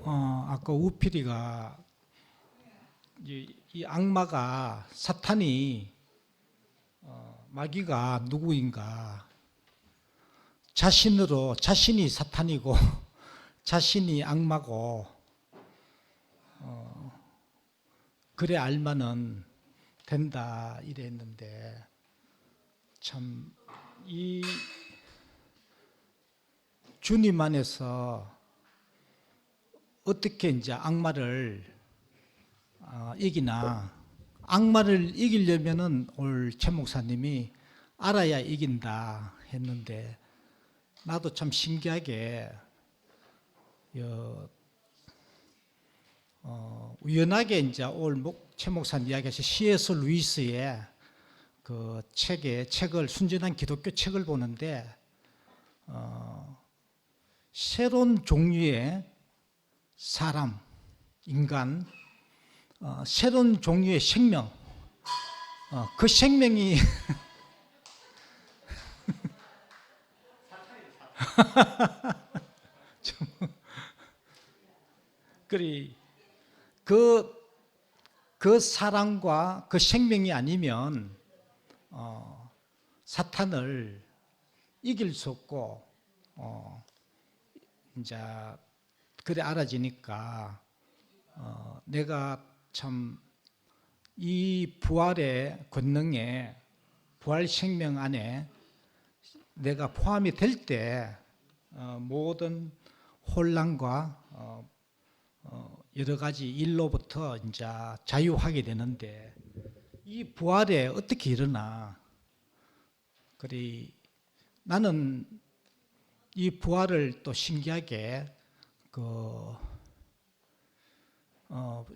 아까 우필이가 이 악마가 사탄이 마귀가 누구인가 자신이 사탄이고 자신이 악마고 그래 알면은 된다 이랬는데 참 이 주님 안에서 어떻게 이제 악마를 이기나 악마를 이기려면은 오늘 최 목사님이 알아야 이긴다 했는데 나도 참 신기하게 우연하게 이제 오늘 최 목사님 이야기하신 C.S. 루이스의 그 책을 순전한 기독교 책을 보는데 새로운 종류의 사람, 인간, 새로운 종류의 생명, 그 생명이 그 사람과 그 생명이 아니면 사탄을 이길 수 없고 이제 그래 알아지니까 내가 참 이 부활의 권능에 부활 생명 안에 내가 포함이 될 때 모든 혼란과 여러 가지 일로부터 이제 자유하게 되는데 이 부활에 어떻게 일어나? 그리 나는 이 부활을 또 신기하게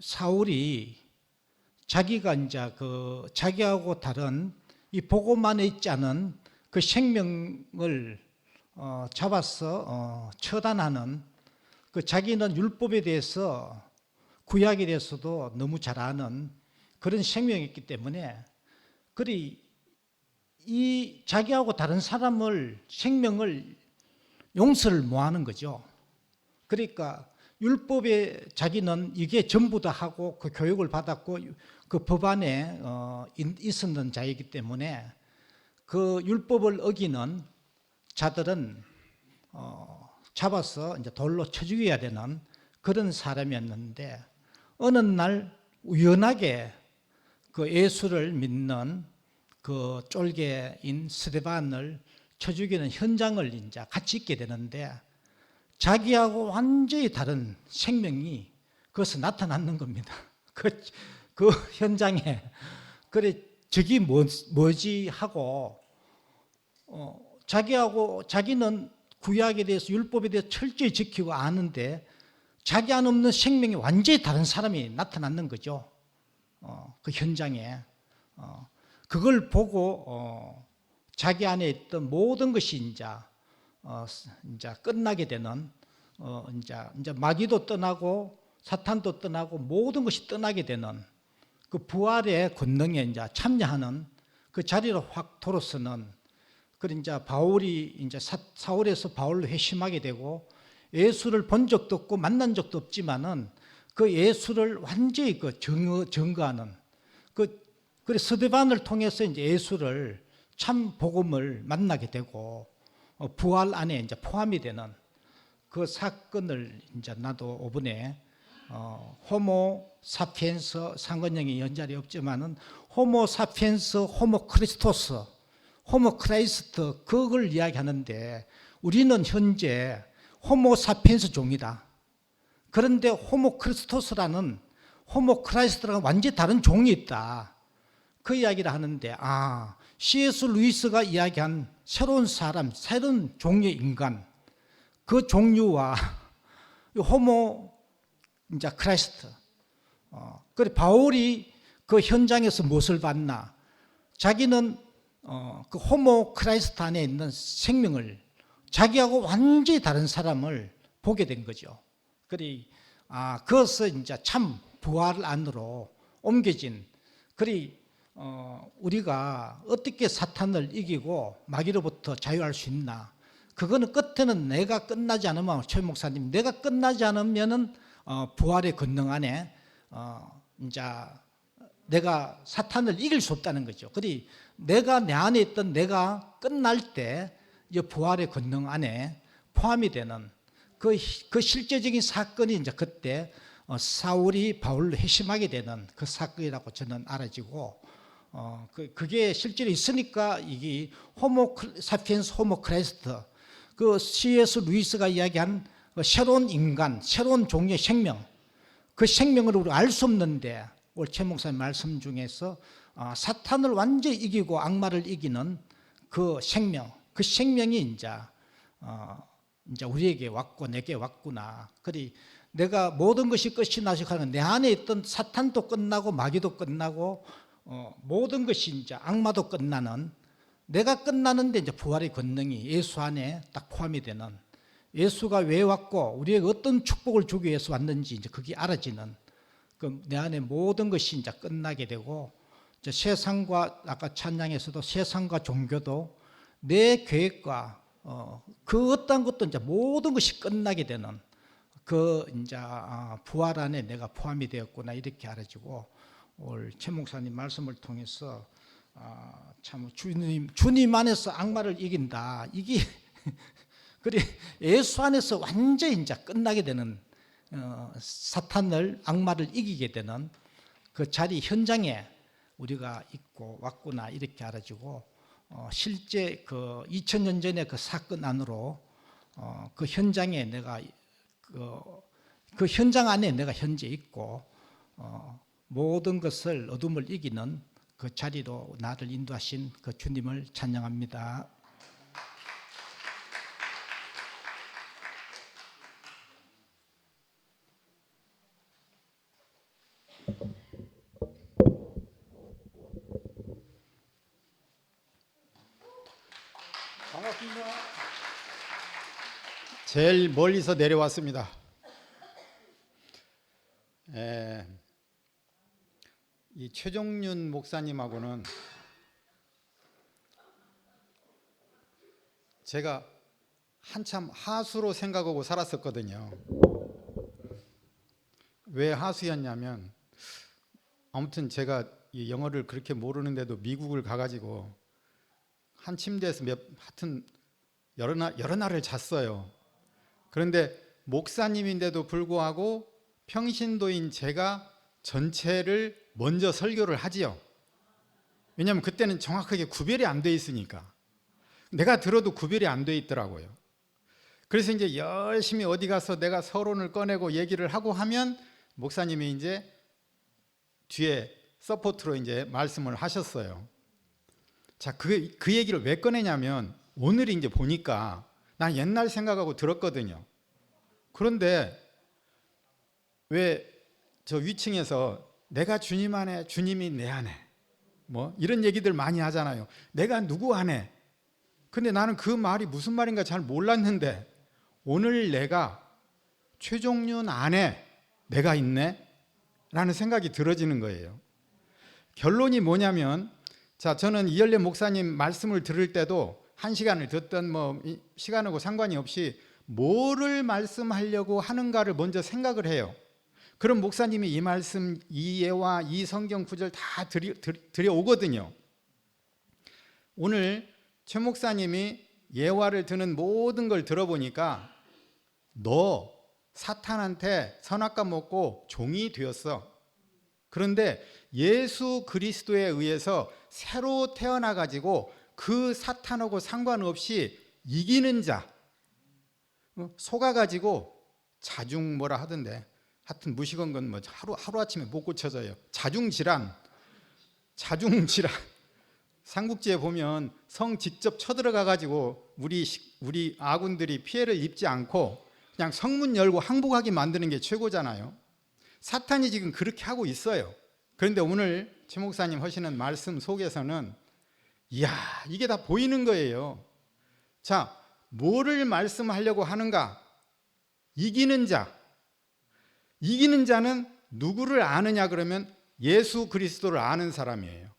사울이 자기가 이제 자기하고 다른 이 복음 안에 있지 않은 그 생명을 잡아서 처단하는 그 자기는 율법에 대해서 구약에 대해서도 너무 잘 아는 그런 생명이 있기 때문에 그리 이 자기하고 다른 생명을 용서를 못 하는 거죠. 그러니까 율법에 자기는 이게 전부 다 하고 그 교육을 받았고 그 법 안에 있었는 자이기 때문에 그 율법을 어기는 자들은 잡아서 이제 돌로 쳐 죽여야 되는 그런 사람이었는데 어느 날 우연하게 그 예수를 믿는 그 쫄개인 스데반을 쳐 죽이는 현장을 이제 같이 있게 되는데 자기하고 완전히 다른 생명이 거기서 나타나는 겁니다. 그 현장에 그래 저기 뭐지 하고 자기는 구약에 대해서 율법에 대해서 철저히 지키고 아는데 자기 안 없는 생명이 완전히 다른 사람이 나타나는 거죠. 그 현장에 그걸 보고 자기 안에 있던 모든 것이 이제 끝나게 되는 이제 마귀도 떠나고 사탄도 떠나고 모든 것이 떠나게 되는 그 부활의 권능에 이제 참여하는 그 자리로 확 돌아서는 그 이제 바울이 이제 사울에서 바울로 회심하게 되고 예수를 본 적도 없고 만난 적도 없지만은 그 예수를 완전히 증거하는 그 스데반을 통해서 이제 예수를 참 복음을 만나게 되고 부활 안에 이제 포함이 되는 그 사건을 이제 나도 이번에 호모 사피엔스 상건영이 연자리 없지만은 호모 사피엔스 호모 크리스토스 호모 크라이스트 그걸 이야기하는데 우리는 현재 호모 사피엔스 종이다. 그런데 호모 크리스토스라는 호모 크라이스트라는 완전히 다른 종이 있다. 그 이야기를 하는데 C.S. 루이스가 이야기한 새로운 사람, 새로운 종류의 인간 그 종류와 호모 이제 크라이스트. 그래 바울이 그 현장에서 무엇을 봤나? 자기는 그 호모 크라이스트 안에 있는 생명을 자기하고 완전히 다른 사람을 보게 된 거죠. 그래 그것을 이제 참 부활 안으로 옮겨진. 그래 우리가 어떻게 사탄을 이기고 마귀로부터 자유할 수 있나? 그거는 끝에는 내가 끝나지 않으면 최 목사님 내가 끝나지 않으면은 부활의 권능 안에 이제 내가 사탄을 이길 수 없다는 거죠. 그리 내가 내 안에 있던 내가 끝날 때 이 부활의 권능 안에 포함이 되는 그 실제적인 사건이 이제 그때 사울이 바울로 회심하게 되는 그 사건이라고 저는 알아지고 그게 실제로 있으니까 이게 호모 사피엔스 호모 크레스트 그 C.S. 루이스가 이야기한 새로운 인간, 새로운 종류의 생명 그 생명을 우리가 알 수 없는데 오늘 최 목사님 말씀 중에서 사탄을 완전히 이기고 악마를 이기는 그 생명이 이제 우리에게 왔고 내게 왔구나. 그리 내가 모든 것이 끝이 나시하는 내 안에 있던 사탄도 끝나고 마귀도 끝나고 모든 것이 이제 악마도 끝나는 내가 끝나는데 이제 부활의 권능이 예수 안에 딱 포함이 되는 예수가 왜 왔고 우리에게 어떤 축복을 주기 위해서 왔는지 이제 그게 알아지는 그 내 안에 모든 것이 이제 끝나게 되고 이제 세상과 아까 찬양에서도 세상과 종교도 내 계획과 그 어떤 것도 이제 모든 것이 끝나게 되는 그 이제 부활 안에 내가 포함이 되었구나 이렇게 알아지고 오늘 최 목사님 말씀을 통해서 참 주님 안에서 악마를 이긴다 이게 그래 예수 안에서 완전히 이제 끝나게 되는 사탄을 악마를 이기게 되는 그 자리 현장에 우리가 있고 왔구나 이렇게 알아지고 실제 그 2000년 전에 그 사건 안으로 그 현장에 내가 그 현장 안에 내가 현재 있고 모든 것을 어둠을 이기는 그 자리로 나를 인도하신 그 주님을 찬양합니다. 반갑습니다. 제일 멀리서 내려왔습니다. 이 최종윤 목사님하고는 제가 한참 하수로 생각하고 살았었거든요. 왜 하수였냐면 아무튼 제가 이 영어를 그렇게 모르는데도 미국을 가가지고 한 침대에서 하여튼 여러 날을 잤어요. 그런데 목사님인데도 불구하고 평신도인 제가 전체를 먼저 설교를 하지요. 왜냐하면 그때는 정확하게 구별이 안 돼 있으니까. 내가 들어도 구별이 안 돼 있더라고요. 그래서 이제 열심히 어디 가서 내가 서론을 꺼내고 얘기를 하고 하면 목사님이 이제 뒤에 서포트로 이제 말씀을 하셨어요. 자, 그 얘기를 왜 꺼내냐면 오늘 이제 보니까 난 옛날 생각하고 들었거든요. 그런데 왜 저 위층에서 내가 주님 안에 주님이 내 안에 뭐 이런 얘기들 많이 하잖아요. 내가 누구 안에. 근데 나는 그 말이 무슨 말인가 잘 몰랐는데 오늘 내가 최종윤 안에 내가 있네 라는 생각이 들어지는 거예요. 결론이 뭐냐면 자, 저는 이열례 목사님 말씀을 들을 때도 1시간을 듣던 뭐 시간하고 상관이 없이 뭐를 말씀하려고 하는가를 먼저 생각을 해요. 그럼 목사님이 이 말씀, 이 예와 이 성경 구절 다 들여오거든요. 오늘 최 목사님이 예화를 드는 모든 걸 들어보니까 너 사탄한테 선악과 먹고 종이 되었어. 그런데 예수 그리스도에 의해서 새로 태어나 가지고 그 사탄하고 상관없이 이기는 자 속아 가지고 자중 뭐라 하던데 하여튼 무식한 건 뭐 하루아침에 못 고쳐져요. 자중질환 삼국지에 보면 성 직접 쳐들어가 가지고 우리 아군들이 피해를 입지 않고 그냥 성문 열고 항복하게 만드는 게 최고잖아요. 사탄이 지금 그렇게 하고 있어요. 그런데 오늘 최 목사님 하시는 말씀 속에서는 이야 이게 다 보이는 거예요. 자, 뭐를 말씀하려고 하는가? 이기는 자는 누구를 아느냐 그러면 예수 그리스도를 아는 사람이에요.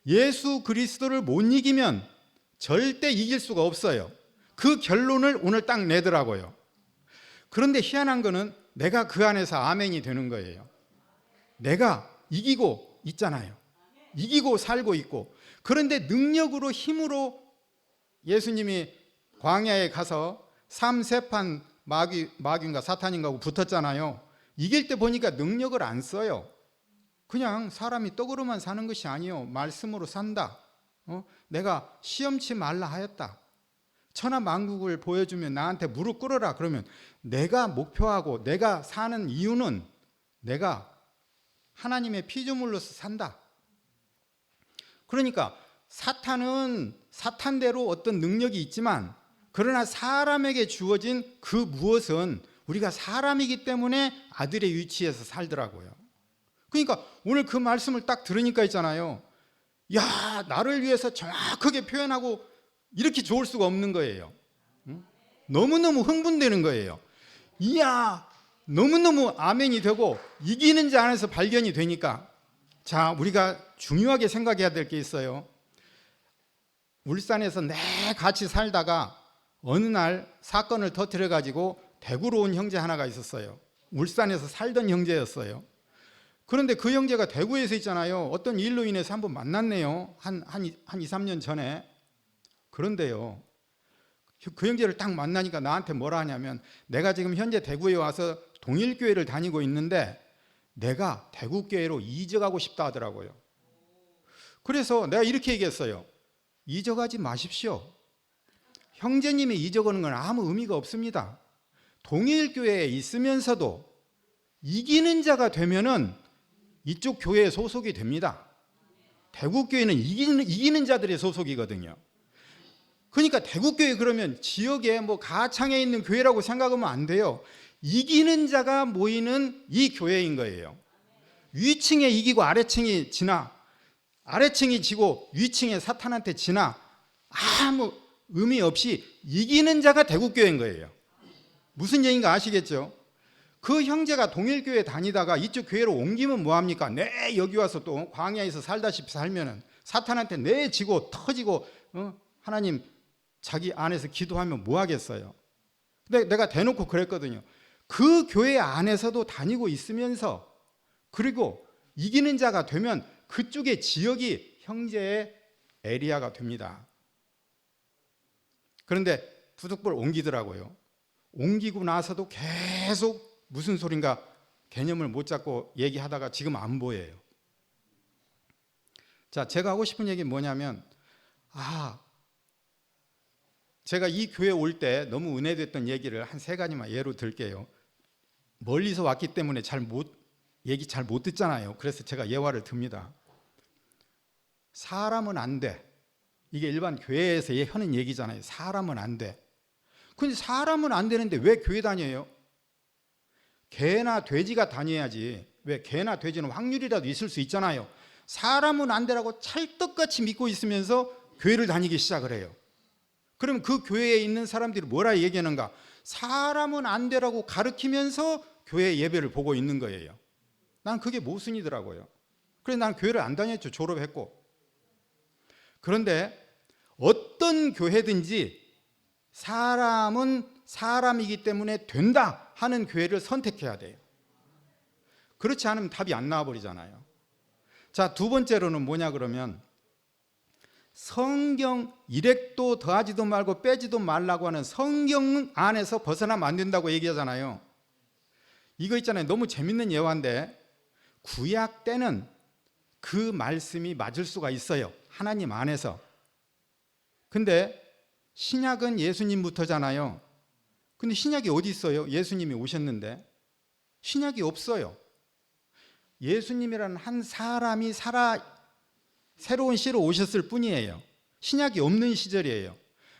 예수 그리스도를 못 이기면 절대 이길 수가 없어요. 그 결론을 오늘 딱 내더라고요. 그런데 희한한 거는 내가 그 안에서 아멘이 되는 거예요. 내가 이기고 있잖아요. 이기고 살고 있고. 그런데 능력으로 힘으로 예수님이 광야에 가서 삼세판 마귀인가 사탄인가 붙었잖아요. 이길 때 보니까 능력을 안 써요. 그냥 사람이 떡으로만 사는 것이 아니요, 말씀으로 산다. 내가 시험치 말라 하였다. 천하만국을 보여주면 나한테 무릎 꿇어라. 그러면 내가 목표하고 내가 사는 이유는 내가 하나님의 피조물로서 산다. 그러니까 사탄은 사탄대로 어떤 능력이 있지만, 그러나 사람에게 주어진 그 무엇은 우리가 사람이기 때문에 아들의 위치에서 살더라고요. 그러니까 오늘 그 말씀을 딱 들으니까 있잖아요. 야, 나를 위해서 정확하게 표현하고 이렇게 좋을 수가 없는 거예요. 너무너무 흥분되는 거예요. 이야, 너무너무 아멘이 되고 이기는 자 안에서 발견이 되니까, 자, 우리가 중요하게 생각해야 될 게 있어요. 울산에서 같이 살다가 어느 날 사건을 터뜨려 가지고 대구로 온 형제 하나가 있었어요. 울산에서 살던 형제였어요. 그런데 그 형제가 대구에서 있잖아요. 어떤 일로 인해서 한번 만났네요. 한 2, 3년 전에. 그런데요, 그 형제를 딱 만나니까 나한테 뭐라 하냐면, 내가 지금 현재 대구에 와서 동일교회를 다니고 있는데 내가 대구교회로 이적하고 싶다 하더라고요. 그래서 내가 이렇게 얘기했어요. 이적하지 마십시오. 형제님이 이적하는 건 아무 의미가 없습니다. 동일교회에 있으면서도 이기는 자가 되면은 이쪽 교회에 소속이 됩니다. 대구교회는 이기는 자들의 소속이거든요. 그러니까 대구교회 그러면 지역에 뭐 가창에 있는 교회라고 생각하면 안 돼요. 이기는 자가 모이는 이 교회인 거예요. 위층에 이기고 아래층이 지나, 아래층이 지고 위층에 사탄한테 지나, 아무 의미 없이 이기는 자가 대구교회인 거예요. 무슨 얘기인가 아시겠죠? 그 형제가 동일교회 다니다가 이쪽 교회로 옮기면 뭐합니까? 여기 와서 또 광야에서 살다시피 살면은 사탄한테 지고 터지고, 하나님 자기 안에서 기도하면 뭐 하겠어요? 근데 내가 대놓고 그랬거든요. 그 교회 안에서도 다니고 있으면서, 그리고 이기는 자가 되면 그쪽의 지역이 형제의 에리아가 됩니다. 그런데 부득불 옮기더라고요. 옮기고 나서도 계속 무슨 소린가 개념을 못 잡고 얘기하다가 지금 안 보여요. 자, 제가 하고 싶은 얘기는 뭐냐면, 제가 이 교회 올 때 너무 은혜됐던 얘기를 한 3가지만 예로 들게요. 멀리서 왔기 때문에 얘기 잘 못 듣잖아요. 그래서 제가 예화를 듭니다. 사람은 안 돼. 이게 일반 교회에서 하는 얘기잖아요. 사람은 안 돼. 근데 사람은 안 되는데 왜 교회 다녀요? 개나 돼지가 다녀야지. 왜 개나 돼지는 확률이라도 있을 수 있잖아요. 사람은 안 되라고 찰떡같이 믿고 있으면서 교회를 다니기 시작을 해요. 그럼 그 교회에 있는 사람들이 뭐라 얘기하는가? 사람은 안 되라고 가르치면서 교회 예배를 보고 있는 거예요. 난 그게 모순이더라고요. 그래서 난 교회를 안 다녔죠. 졸업했고. 그런데 어떤 교회든지 사람은 사람이기 때문에 된다 하는 교회를 선택해야 돼요. 그렇지 않으면 답이 안 나와버리잖아요. 자, 2번째로는 뭐냐 그러면, 성경 1획도 더하지도 말고 빼지도 말라고 하는 성경 안에서 벗어나면 안 된다고 얘기하잖아요. 이거 있잖아요. 너무 재밌는 예화인데, 구약 때는 그 말씀이 맞을 수가 있어요. 하나님 안에서. 근데 신약은 예수님부터잖아요. 근데 신약이 어디 있어요? 예수님이 오셨는데 신약이 없어요. 예수님이라는 한 사람이 새로운 시로 오셨을 뿐이에요. 신약이 없는 시절이에요.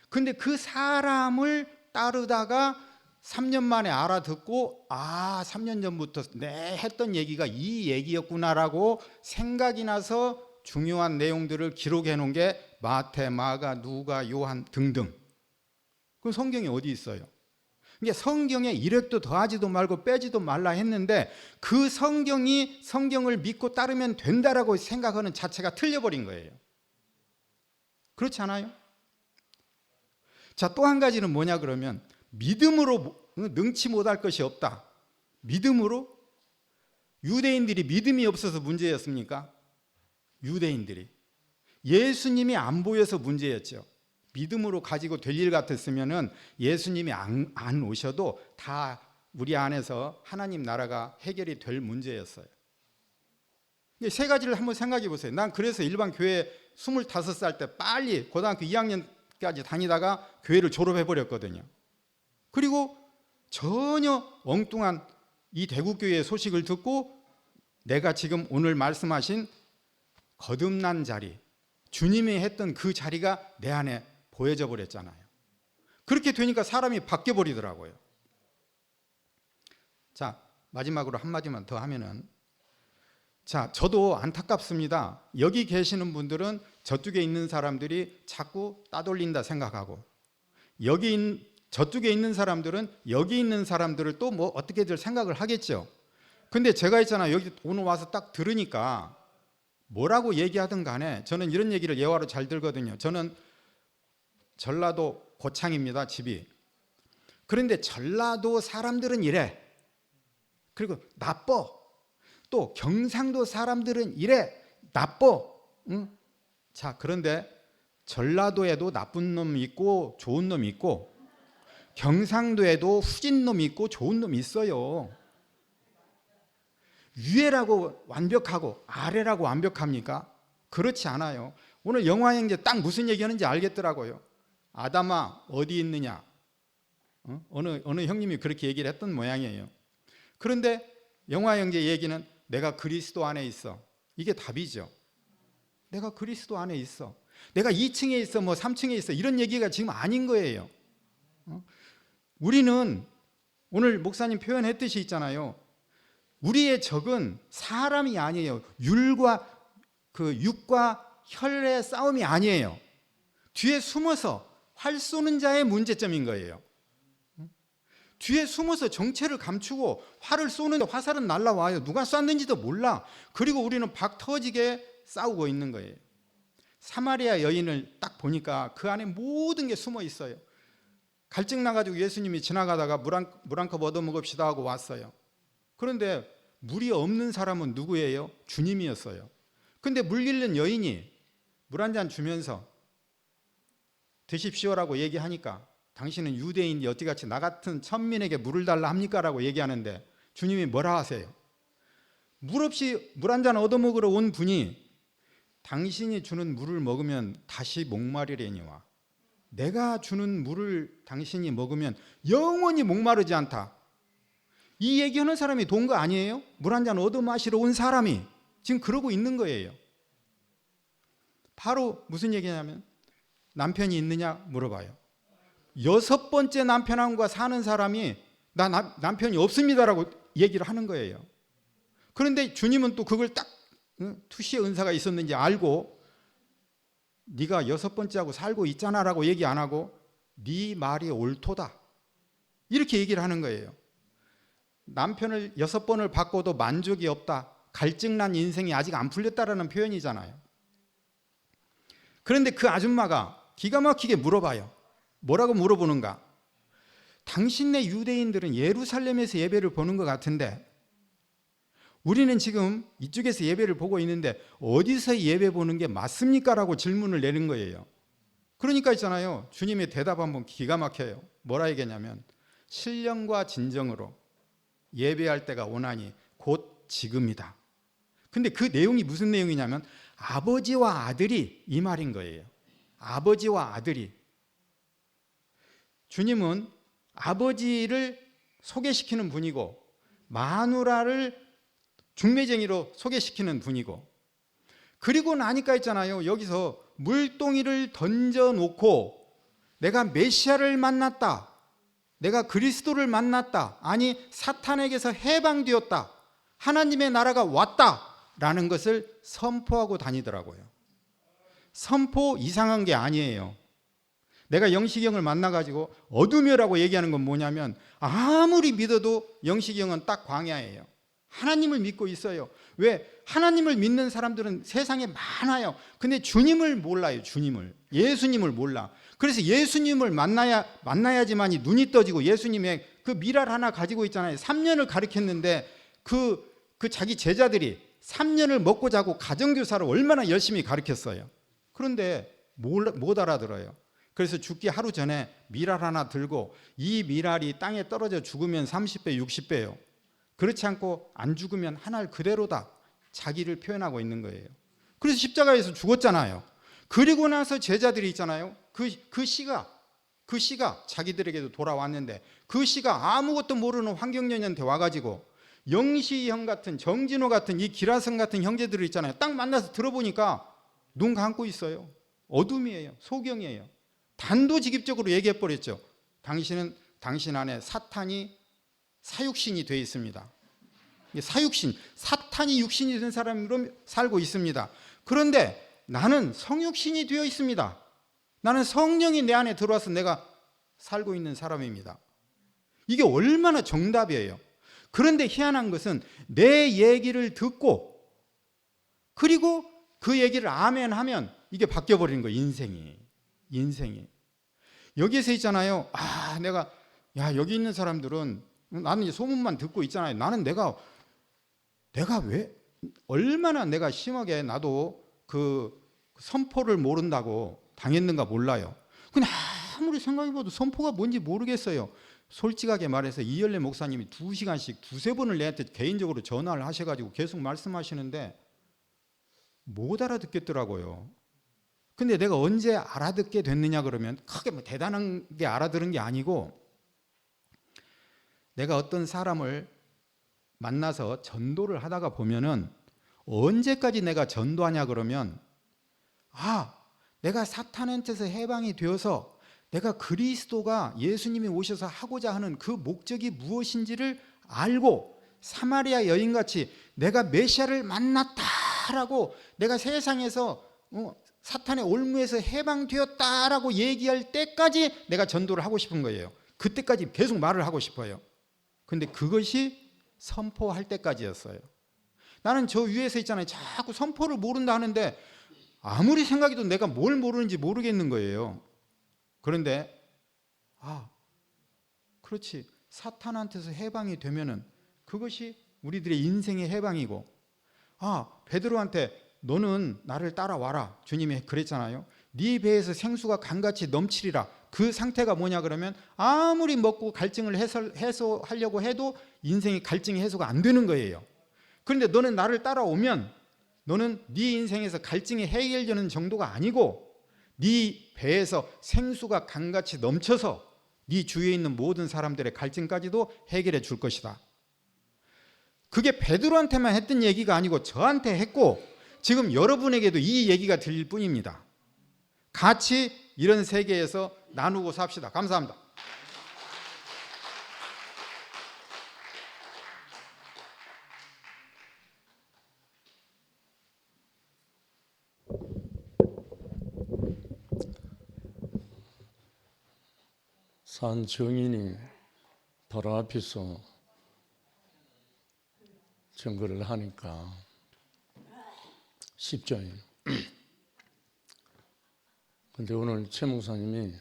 근데 그 사람을 따르다가 3년 만에 알아듣고, 3년 전부터 했던 얘기가 이 얘기였구나라고 생각이 나서 중요한 내용들을 기록해 놓은 게 마태, 마가, 누가, 요한 등등. 그럼 성경이 어디 있어요? 이게 성경에 1획도 더하지도 말고 빼지도 말라 했는데, 그 성경을 믿고 따르면 된다라고 생각하는 자체가 틀려버린 거예요. 그렇지 않아요? 자, 또 한 가지는 뭐냐 그러면, 믿음으로 능치 못할 것이 없다. 믿음으로? 유대인들이 믿음이 없어서 문제였습니까? 유대인들이. 예수님이 안 보여서 문제였죠. 믿음으로 가지고 될 일 같았으면은 예수님이 안 오셔도 다 우리 안에서 하나님 나라가 해결이 될 문제였어요. 세 가지를 한번 생각해 보세요. 난 그래서 일반 교회 25살 때 빨리 고등학교 2학년까지 다니다가 교회를 졸업해 버렸거든요. 그리고 전혀 엉뚱한 이 대구교회의 소식을 듣고 내가 지금 오늘 말씀하신 거듭난 자리, 주님이 했던 그 자리가 내 안에 보여져 버렸잖아요. 그렇게 되니까 사람이 바뀌어 버리더라고요. 자, 마지막으로 한마디만 더 하면은, 자, 저도 안타깝습니다. 여기 계시는 분들은 저쪽에 있는 사람들이 자꾸 따돌린다 생각하고, 저쪽에 있는 사람들은 여기 있는 사람들을 또 뭐 어떻게들 생각을 하겠죠. 근데 제가 있잖아요. 여기 오늘 와서 딱 들으니까 뭐라고 얘기하든 간에 저는 이런 얘기를 예화로 잘 들거든요. 저는 전라도 고창입니다, 집이. 그런데 전라도 사람들은 이래. 그리고 나빠. 또 경상도 사람들은 이래. 나빠. 응? 자, 그런데 전라도에도 나쁜 놈이 있고 좋은 놈이 있고, 경상도에도 후진 놈이 있고 좋은 놈이 있어요. 위에라고 완벽하고 아래라고 완벽합니까? 그렇지 않아요. 오늘 영화 형제 딱 무슨 얘기하는지 알겠더라고요. 아담아 어디 있느냐? 어느 형님이 그렇게 얘기를 했던 모양이에요. 그런데 영화 형제 얘기는 내가 그리스도 안에 있어. 이게 답이죠. 내가 그리스도 안에 있어. 내가 2층에 있어, 뭐 3층에 있어. 이런 얘기가 지금 아닌 거예요. 우리는 오늘 목사님 표현했듯이 있잖아요. 우리의 적은 사람이 아니에요. 육과 혈의 싸움이 아니에요. 뒤에 숨어서 활 쏘는 자의 문제점인 거예요. 뒤에 숨어서 정체를 감추고 활을 쏘는데 화살은 날라와요. 누가 쐈는지도 몰라. 그리고 우리는 박 터지게 싸우고 있는 거예요. 사마리아 여인을 딱 보니까 그 안에 모든 게 숨어 있어요. 갈증 나가지고 예수님이 지나가다가 물 한 컵 얻어 먹읍시다 하고 왔어요. 그런데 물이 없는 사람은 누구예요? 주님이었어요. 근데 물 잃는 여인이 물 한 잔 주면서 드십시오라고 얘기하니까 당신은 유대인이 어찌같이 나 같은 천민에게 물을 달라 합니까? 라고 얘기하는데 주님이 뭐라 하세요? 물 없이 물 한 잔 얻어 먹으러 온 분이 당신이 주는 물을 먹으면 다시 목마르려니와 내가 주는 물을 당신이 먹으면 영원히 목마르지 않다. 이 얘기하는 사람이 돈 거 아니에요? 물 한 잔 얻어 마시러 온 사람이 지금 그러고 있는 거예요. 바로 무슨 얘기냐면 남편이 있느냐 물어봐요. 6번째 남편과 사는 사람이 나 남편이 없습니다라고 얘기를 하는 거예요. 그런데 주님은 또 그걸 딱 투시의 은사가 있었는지 알고 네가 6번째하고 살고 있잖아라고 얘기 안 하고 네 말이 옳도다 이렇게 얘기를 하는 거예요. 남편을 6번을 바꿔도 만족이 없다. 갈증난 인생이 아직 안 풀렸다라는 표현이잖아요. 그런데 그 아줌마가 기가 막히게 물어봐요. 뭐라고 물어보는가? 당신네 유대인들은 예루살렘에서 예배를 보는 것 같은데 우리는 지금 이쪽에서 예배를 보고 있는데 어디서 예배 보는 게 맞습니까? 라고 질문을 내는 거예요. 그러니까 있잖아요. 주님의 대답 한번 기가 막혀요. 뭐라 얘기냐면 신령과 진정으로 예배할 때가 오나니 곧 지금이다. 근데 그 내용이 무슨 내용이냐면 아버지와 아들이 이 말인 거예요. 아버지와 아들이. 주님은 아버지를 소개시키는 분이고 마누라를 중매쟁이로 소개시키는 분이고 그리고 나니까 있잖아요. 여기서 물동이를 던져놓고 내가 메시아를 만났다. 내가 그리스도를 만났다. 아니 사탄에게서 해방되었다. 하나님의 나라가 왔다라는 것을 선포하고 다니더라고요. 선포 이상한 게 아니에요. 내가 영식이 형을 만나가지고 어둠이라고 얘기하는 건 뭐냐면 아무리 믿어도 영식이 형은 딱 광야예요. 하나님을 믿고 있어요. 왜? 하나님을 믿는 사람들은 세상에 많아요. 근데 주님을 몰라요. 주님을. 예수님을 몰라. 그래서 예수님을 만나야지만이 눈이 떠지고 예수님의 그 미랄 하나 가지고 있잖아요. 3년을 가르쳤는데 그 자기 제자들이 3년을 먹고 자고 가정교사를 얼마나 열심히 가르쳤어요. 그런데 못 알아들어요. 그래서 죽기 하루 전에 미랄 하나 들고 이 미랄이 땅에 떨어져 죽으면 30배, 60배요. 그렇지 않고 안 죽으면 한 알 그대로다. 자기를 표현하고 있는 거예요. 그래서 십자가에서 죽었잖아요. 그리고 나서 제자들이 있잖아요. 그 씨가 자기들에게도 돌아왔는데 그 씨가 아무것도 모르는 황경련한테 와가지고 영시형 같은 정진호 같은 이 기라성 같은 형제들이 있잖아요. 딱 만나서 들어보니까 눈 감고 있어요. 어둠이에요. 소경이에요. 단도직입적으로 얘기해버렸죠. 당신 안에 사탄이 사육신이 되어 있습니다. 사육신, 사탄이 육신이 된 사람으로 살고 있습니다. 그런데 나는 성육신이 되어 있습니다. 나는 성령이 내 안에 들어와서 내가 살고 있는 사람입니다. 이게 얼마나 정답이에요. 그런데 희한한 것은 내 얘기를 듣고 그리고 그 얘기를 아멘하면 이게 바뀌어버리는 거예요. 인생이. 여기에서 있잖아요. 여기 있는 사람들은 나는 이제 소문만 듣고 있잖아요. 나는 내가 왜 얼마나 내가 심하게 나도 그 선포를 모른다고 당했는가 몰라요. 근데 아무리 생각해봐도 선포가 뭔지 모르겠어요. 솔직하게 말해서 이열래 목사님이 2시간씩 2-3번을 내한테 개인적으로 전화를 하셔가지고 계속 말씀하시는데 못 알아듣겠더라고요. 근데 내가 언제 알아듣게 됐느냐 그러면 크게 뭐 대단한 게 알아들은 게 아니고 내가 어떤 사람을 만나서 전도를 하다가 보면은 언제까지 내가 전도하냐 그러면 내가 사탄한테서 해방이 되어서 내가 그리스도가 예수님이 오셔서 하고자 하는 그 목적이 무엇인지를 알고 사마리아 여인같이 내가 메시아를 만났다라고 내가 세상에서 사탄의 올무에서 해방되었다라고 얘기할 때까지 내가 전도를 하고 싶은 거예요. 그때까지 계속 말을 하고 싶어요. 근데 그것이 선포할 때까지였어요. 나는 저 위에서 있잖아요. 자꾸 선포를 모른다 하는데 아무리 생각해도 내가 뭘 모르는지 모르겠는 거예요. 그런데 그렇지. 사탄한테서 해방이 되면은 그것이 우리들의 인생의 해방이고 베드로한테 너는 나를 따라와라. 주님이 그랬잖아요. 네 배에서 생수가 강같이 넘치리라. 그 상태가 뭐냐 그러면 아무리 먹고 갈증을 해소하려고 해도 인생의 갈증이 해소가 안 되는 거예요. 그런데 너는 나를 따라오면 너는 네 인생에서 갈증이 해결되는 정도가 아니고 네 배에서 생수가 강같이 넘쳐서 네 주위에 있는 모든 사람들의 갈증까지도 해결해 줄 것이다. 그게 베드로한테만 했던 얘기가 아니고 저한테 했고 지금 여러분에게도 이 얘기가 들릴 뿐입니다. 같이 이런 세계에서 나누고 삽시다. 감사합니다. 산 증인이 바로 앞에서 증거를 하니까 쉽죠. 근데 오늘 최 목사님이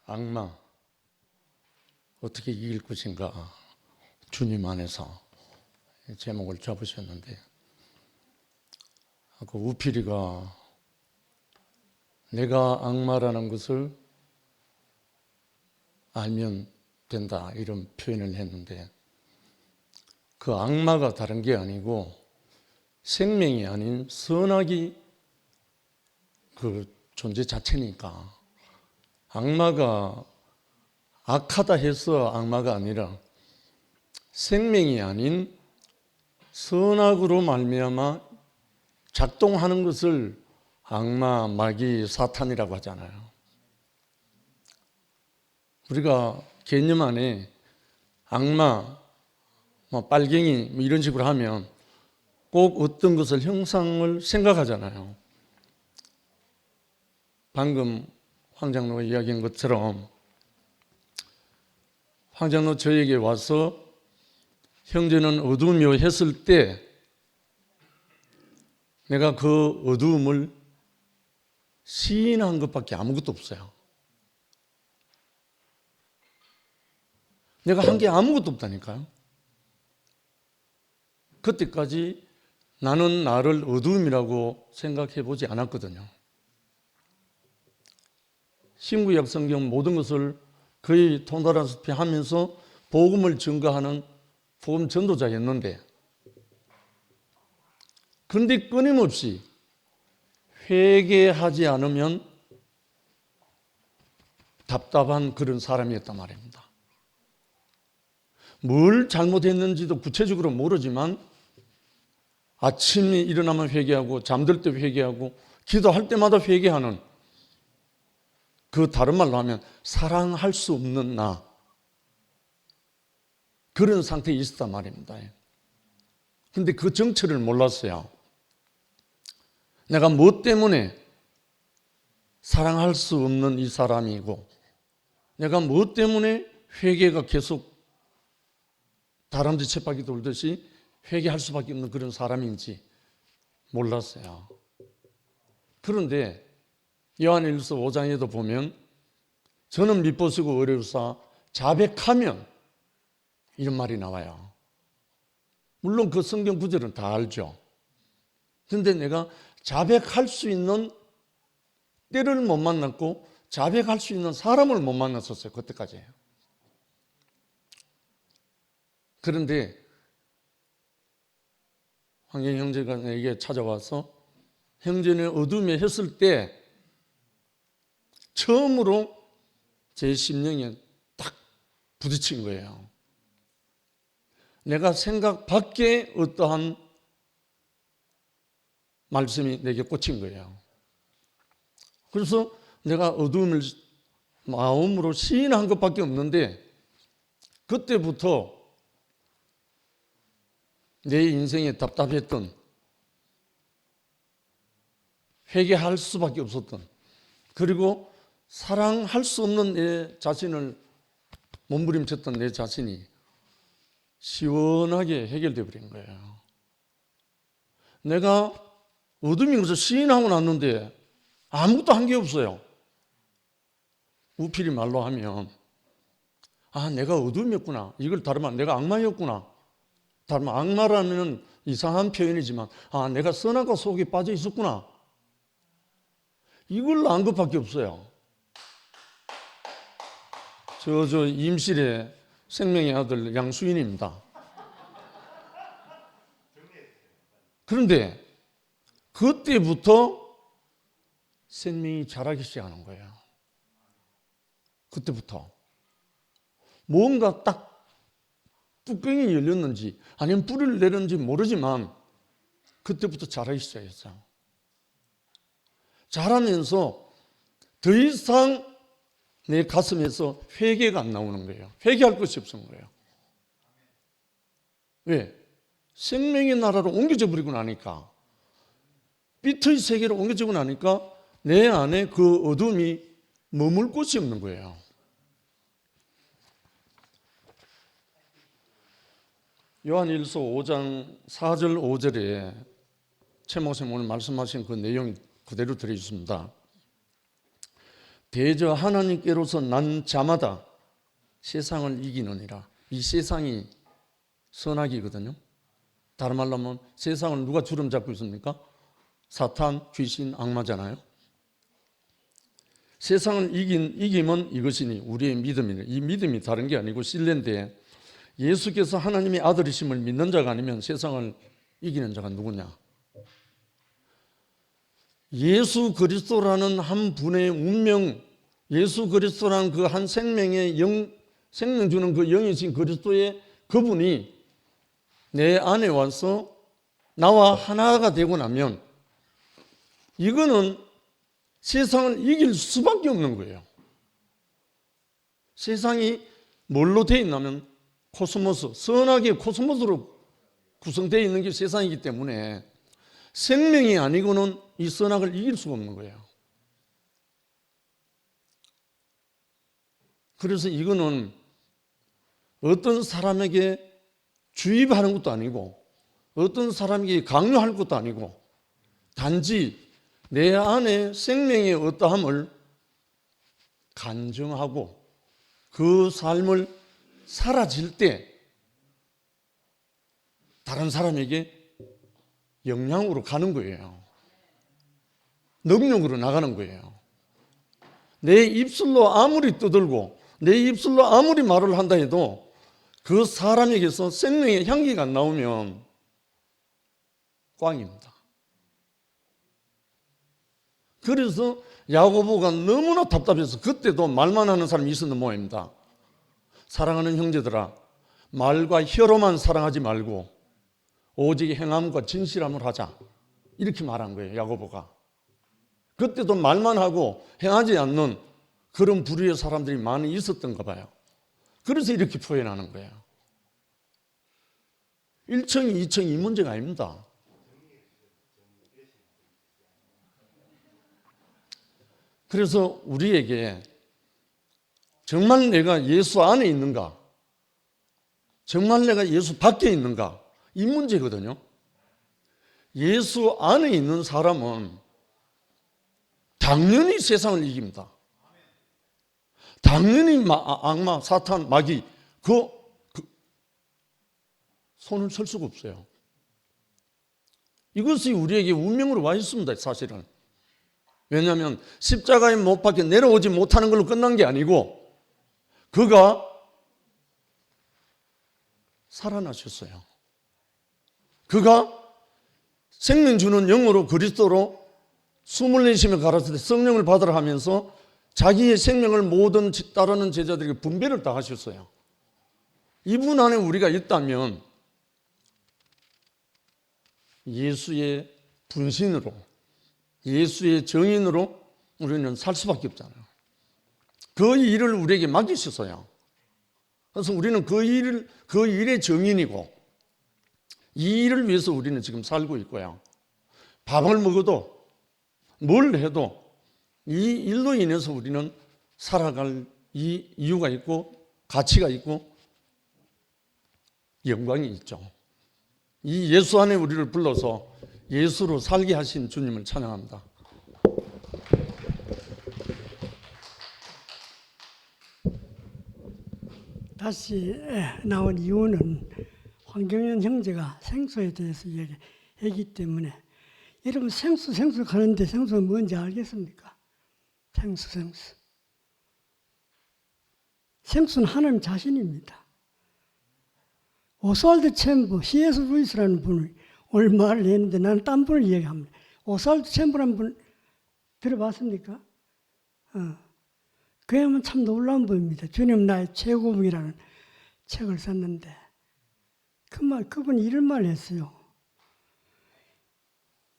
악마 어떻게 이길 것인가 주님 안에서 제목을 잡으셨는데 아까 우필이가 내가 악마라는 것을 알면 된다 이런 표현을 했는데 그 악마가 다른 게 아니고 생명이 아닌 선악이 그 존재 자체니까 악마가 악하다 해서 악마가 아니라 생명이 아닌 선악으로 말미암아 작동하는 것을 악마, 마귀, 사탄이라고 하잖아요. 우리가 개념 안에 악마, 빨갱이 이런 식으로 하면 꼭 어떤 것을 형상을 생각하잖아요. 방금 황 장로가 이야기한 것처럼 황 장로 저에게 와서 형제는 어두우며 했을 때 내가 그 어두움을 시인한 것밖에 아무것도 없어요. 내가 한 게 아무것도 없다니까요. 그때까지 나는 나를 어두움이라고 생각해 보지 않았거든요. 신구약 성경 모든 것을 거의 통달하다시피 하면서 복음을 증거하는 복음 전도자였는데, 그런데 끊임없이 회개하지 않으면 답답한 그런 사람이었단 말입니다. 뭘 잘못했는지도 구체적으로 모르지만 아침에 일어나면 회개하고 잠들 때 회개하고 기도할 때마다 회개하는, 그 다른 말로 하면 사랑할 수 없는 나, 그런 상태에 있었단 말입니다. 그런데 그 정체를 몰랐어요. 내가 무엇 때문에 사랑할 수 없는 이 사람이고, 내가 무엇 때문에 회개가 계속 다람쥐 쳇바퀴 돌듯이 회개할 수밖에 없는 그런 사람인지 몰랐어요. 그런데 요한일서 5장에도 보면 저는 미쁘시고 어려우사 자백하면 이런 말이 나와요. 물론 그 성경 구절은 다 알죠. 그런데 내가 자백할 수 있는 때를 못 만났고 자백할 수 있는 사람을 못 만났었어요. 그때까지. 그런데 황경 형제가 내게 찾아와서 형제는 어둠에 했을 때 처음으로 제 심령에 딱 부딪힌 거예요. 내가 생각 밖에 어떠한 말씀이 내게 꽂힌 거예요. 그래서 내가 어둠을 마음으로 시인한 것밖에 없는데, 그때부터 내 인생에 답답했던, 회개할 수밖에 없었던, 그리고 사랑할 수 없는 내 자신을 몸부림쳤던 내 자신이 시원하게 해결되어 버린 거예요. 내가 어둠인 것을 시인하고 났는데 아무것도 한 게 없어요. 우필이 말로 하면 내가 어둠이었구나. 이걸 다르면 내가 악마였구나. 다르면 악마라는 이상한 표현이지만 내가 선악과 속에 빠져 있었구나. 이걸 안 것밖에 없어요. 저 임실의 생명의 아들 양수인입니다. 그런데 그때부터 생명이 자라기 시작하는 거예요. 그때부터 뭔가 딱 뚜껑이 열렸는지 아니면 뿌리를 내렸는지 모르지만 그때부터 자라기 시작했어요. 자라면서 더 이상 내 가슴에서 회개가 안 나오는 거예요. 회개할 것이 없는 거예요. 왜? 생명의 나라로 옮겨져 버리고 나니까, 빛의 세계로 옮겨지고 나니까 내 안에 그 어둠이 머물 곳이 없는 거예요. 요한일서 5장 4절 5절에 최 목사님 오늘 말씀하신 그 내용이 그대로 들어있습니다. 대저 하나님께로서 난 자마다 세상을 이기느니라. 이 세상이 선악이거든요. 다른 말로 하면 세상을 누가 주름 잡고 있습니까? 사탄, 귀신, 악마잖아요. 세상을 이기면 이것이니 우리의 믿음이네. 이 믿음이 다른 게 아니고 신뢰인데, 예수께서 하나님의 아들이심을 믿는 자가 아니면 세상을 이기는 자가 누구냐? 예수 그리스도라는 한 분의 운명, 예수 그리스도라는 그 한 생명의 생명 주는 그 영이신 그리스도의 그분이 내 안에 와서 나와 하나가 되고 나면 이거는 세상을 이길 수밖에 없는 거예요. 세상이 뭘로 되어 있냐면 코스모스, 선악의 코스모스로 구성되어 있는 게 세상이기 때문에 생명이 아니고는 이 선악을 이길 수가 없는 거예요. 그래서 이거는 어떤 사람에게 주입하는 것도 아니고 어떤 사람에게 강요할 것도 아니고 단지 내 안에 생명의 어떠함을 간증하고 그 삶을 사라질 때 다른 사람에게 영향으로 가는 거예요. 능력으로 나가는 거예요. 내 입술로 아무리 떠들고 내 입술로 아무리 말을 한다 해도 그 사람에게서 생명의 향기가 안 나오면 꽝입니다. 그래서 야고보가 너무나 답답해서 그때도 말만 하는 사람이 있었는 모양입니다. 사랑하는 형제들아, 말과 혀로만 사랑하지 말고 오직 행함과 진실함을 하자. 이렇게 말한 거예요, 야고보가. 그때도 말만 하고 행하지 않는 그런 부류의 사람들이 많이 있었던가 봐요. 그래서 이렇게 표현하는 거예요. 1층이 2층이 이 문제가 아닙니다. 그래서 우리에게 정말 내가 예수 안에 있는가? 정말 내가 예수 밖에 있는가? 이 문제거든요. 예수 안에 있는 사람은 당연히 세상을 이깁니다. 당연히 악마, 사탄, 마귀 그 손을 쓸 수가 없어요. 이것이 우리에게 운명으로 와 있습니다, 사실은. 왜냐하면 십자가에 못 박혀 내려오지 못하는 걸로 끝난 게 아니고 그가 살아나셨어요. 그가 생명 주는 영으로 그리스도로 숨을 내쉬며 가라사대 성령을 받으라 하면서 자기의 생명을 모든 따르는 제자들에게 분배를 다 하셨어요. 이분 안에 우리가 있다면 예수의 분신으로 예수의 정인으로 우리는 살 수밖에 없잖아요. 그 일을 우리에게 맡기셨어요. 그래서 우리는 그 일의 정인이고 이 일을 위해서 우리는 지금 살고 있고요. 밥을 먹어도 뭘 해도 이 일로 인해서 우리는 살아갈 이 이유가 있고 가치가 있고 영광이 있죠. 이 예수 안에 우리를 불러서 예수로 살게 하신 주님을 찬양합니다. 다시 나온 이유는 황경현 형제가 생수에 대해서 얘기했기 때문에 여러분 생수 가는데 생수가 뭔지 알겠습니까? 생수. 생수는 하나님 자신입니다. 오스왈드 챔버, C.S. 루이스라는 분이 오늘 말을 했는데 나는 딴 분을 이야기합니다. 오스왈드 챔버라는 분 들어봤습니까? 그야말로 참 놀라운 분입니다. 주님 나의 최고봉이라는 책을 썼는데 그분이 이런 말을 했어요.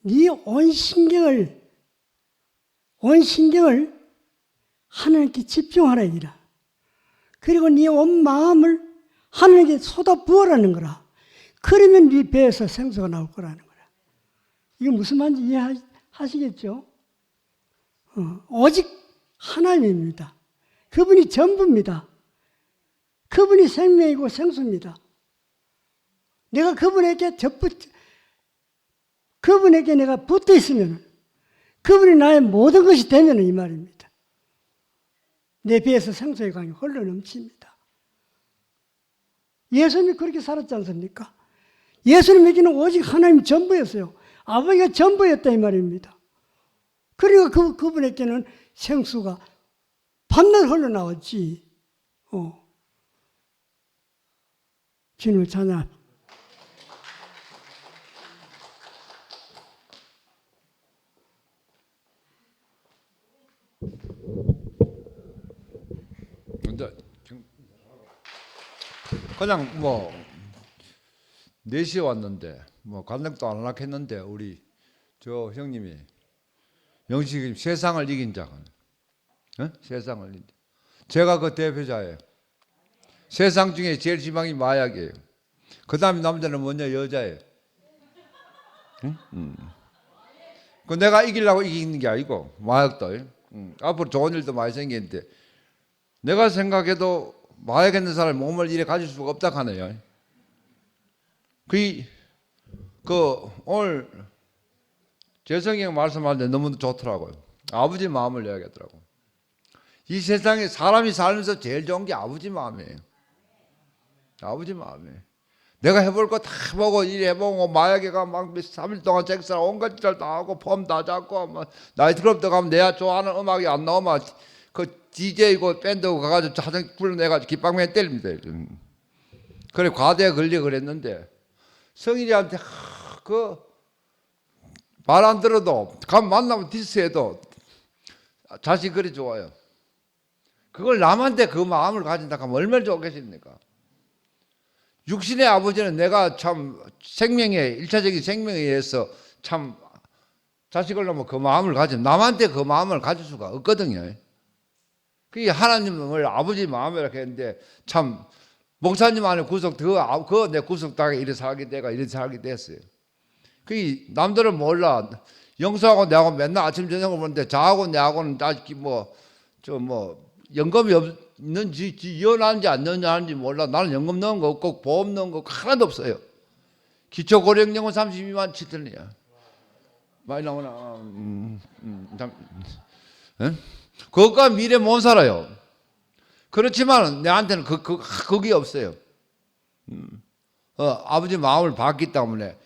네 온 신경을 하나님께 집중하라 이라. 그리고 네 온 마음을 하나님께 쏟아 부으라는 거라. 그러면 네 배에서 생수가 나올 거라는 거라. 이게 무슨 말인지 이해하시겠죠? 오직 하나님입니다. 그분이 전부입니다. 그분이 생명이고 생수입니다. 내가 그분에게 내가 붙어 있으면 그분이 나의 모든 것이 되면 이 말입니다. 내 배에서 생수의 강이 흘러 넘칩니다. 예수님이 그렇게 살았지 않습니까? 예수님에게는 오직 하나님 전부였어요. 아버지가 전부였다 이 말입니다. 그러니까 그분에게는 생수가 밤낮 흘러나왔지. 주님을 찬양. 그냥 4시에 왔는데 관лек도 안 하려고 했는데 우리 저 형님이 영식이 세상을 이긴 자가 세상을 이긴 자. 제가 그 대표자예요. 세상 중에 제일 지방이 마약이에요. 그 다음에 남자는 뭐냐? 여자예요. 그 내가 이기려고 이기는 게 아니고 마약도 앞으로 좋은 일도 많이 생기는데 내가 생각해도 마약 있는 사람이 몸을 이래 가질 수가 없다 하네요. 오늘 재성이 형 말씀할 때 너무 좋더라고요. 아버지 마음을 이야기하더라고요. 이 세상에 사람이 살면서 제일 좋은 게 아버지 마음이에요. 아버지 마음에. 내가 해볼 거 다 보고 일 해보고 마약에 가면 막 3일 동안 잭스랑 온갖 짓을 다 하고 폼 다 잡고 뭐 나이트클럽 가면 내가 좋아하는 음악이 안 나오면 그 DJ고 밴드고 가가지고 자장 불러내가지고 깃방맨 때립니다. 그래 과대에 걸려 그랬는데 성일이한테 그 말 안 들어도 가면 만나면 디스해도 자식 그리 좋아요. 그걸 남한테 그 마음을 가진다 하면 얼마나 좋겠습니까? 육신의 아버지는 내가 참 생명에 1차적인 생명에 의해서 참 자식을 놓으면 그 마음을 가져 남한테 그 마음을 가질 수가 없거든요. 그게 하나님을 아버지 마음이라고 했는데 참 목사님 안에 구속 그 내 구속당에 이래 살게 내가 이래 살게 됐어요. 그게 남들은 몰라. 영수하고 내하고 맨날 아침 저녁을 보는데 저하고 내하고는 아직 연금이 없는지 이혼하는지 안 이혼하는지 몰라. 나는 연금 넣은 거 없고 보험 넣은 거 하나도 없어요. 기초고령연금 32만 7천이야. 많이 나오나? 그것과 미래 못 살아요. 그렇지만 내한테는 그게 없어요. 아버지 마음을 받기 때문에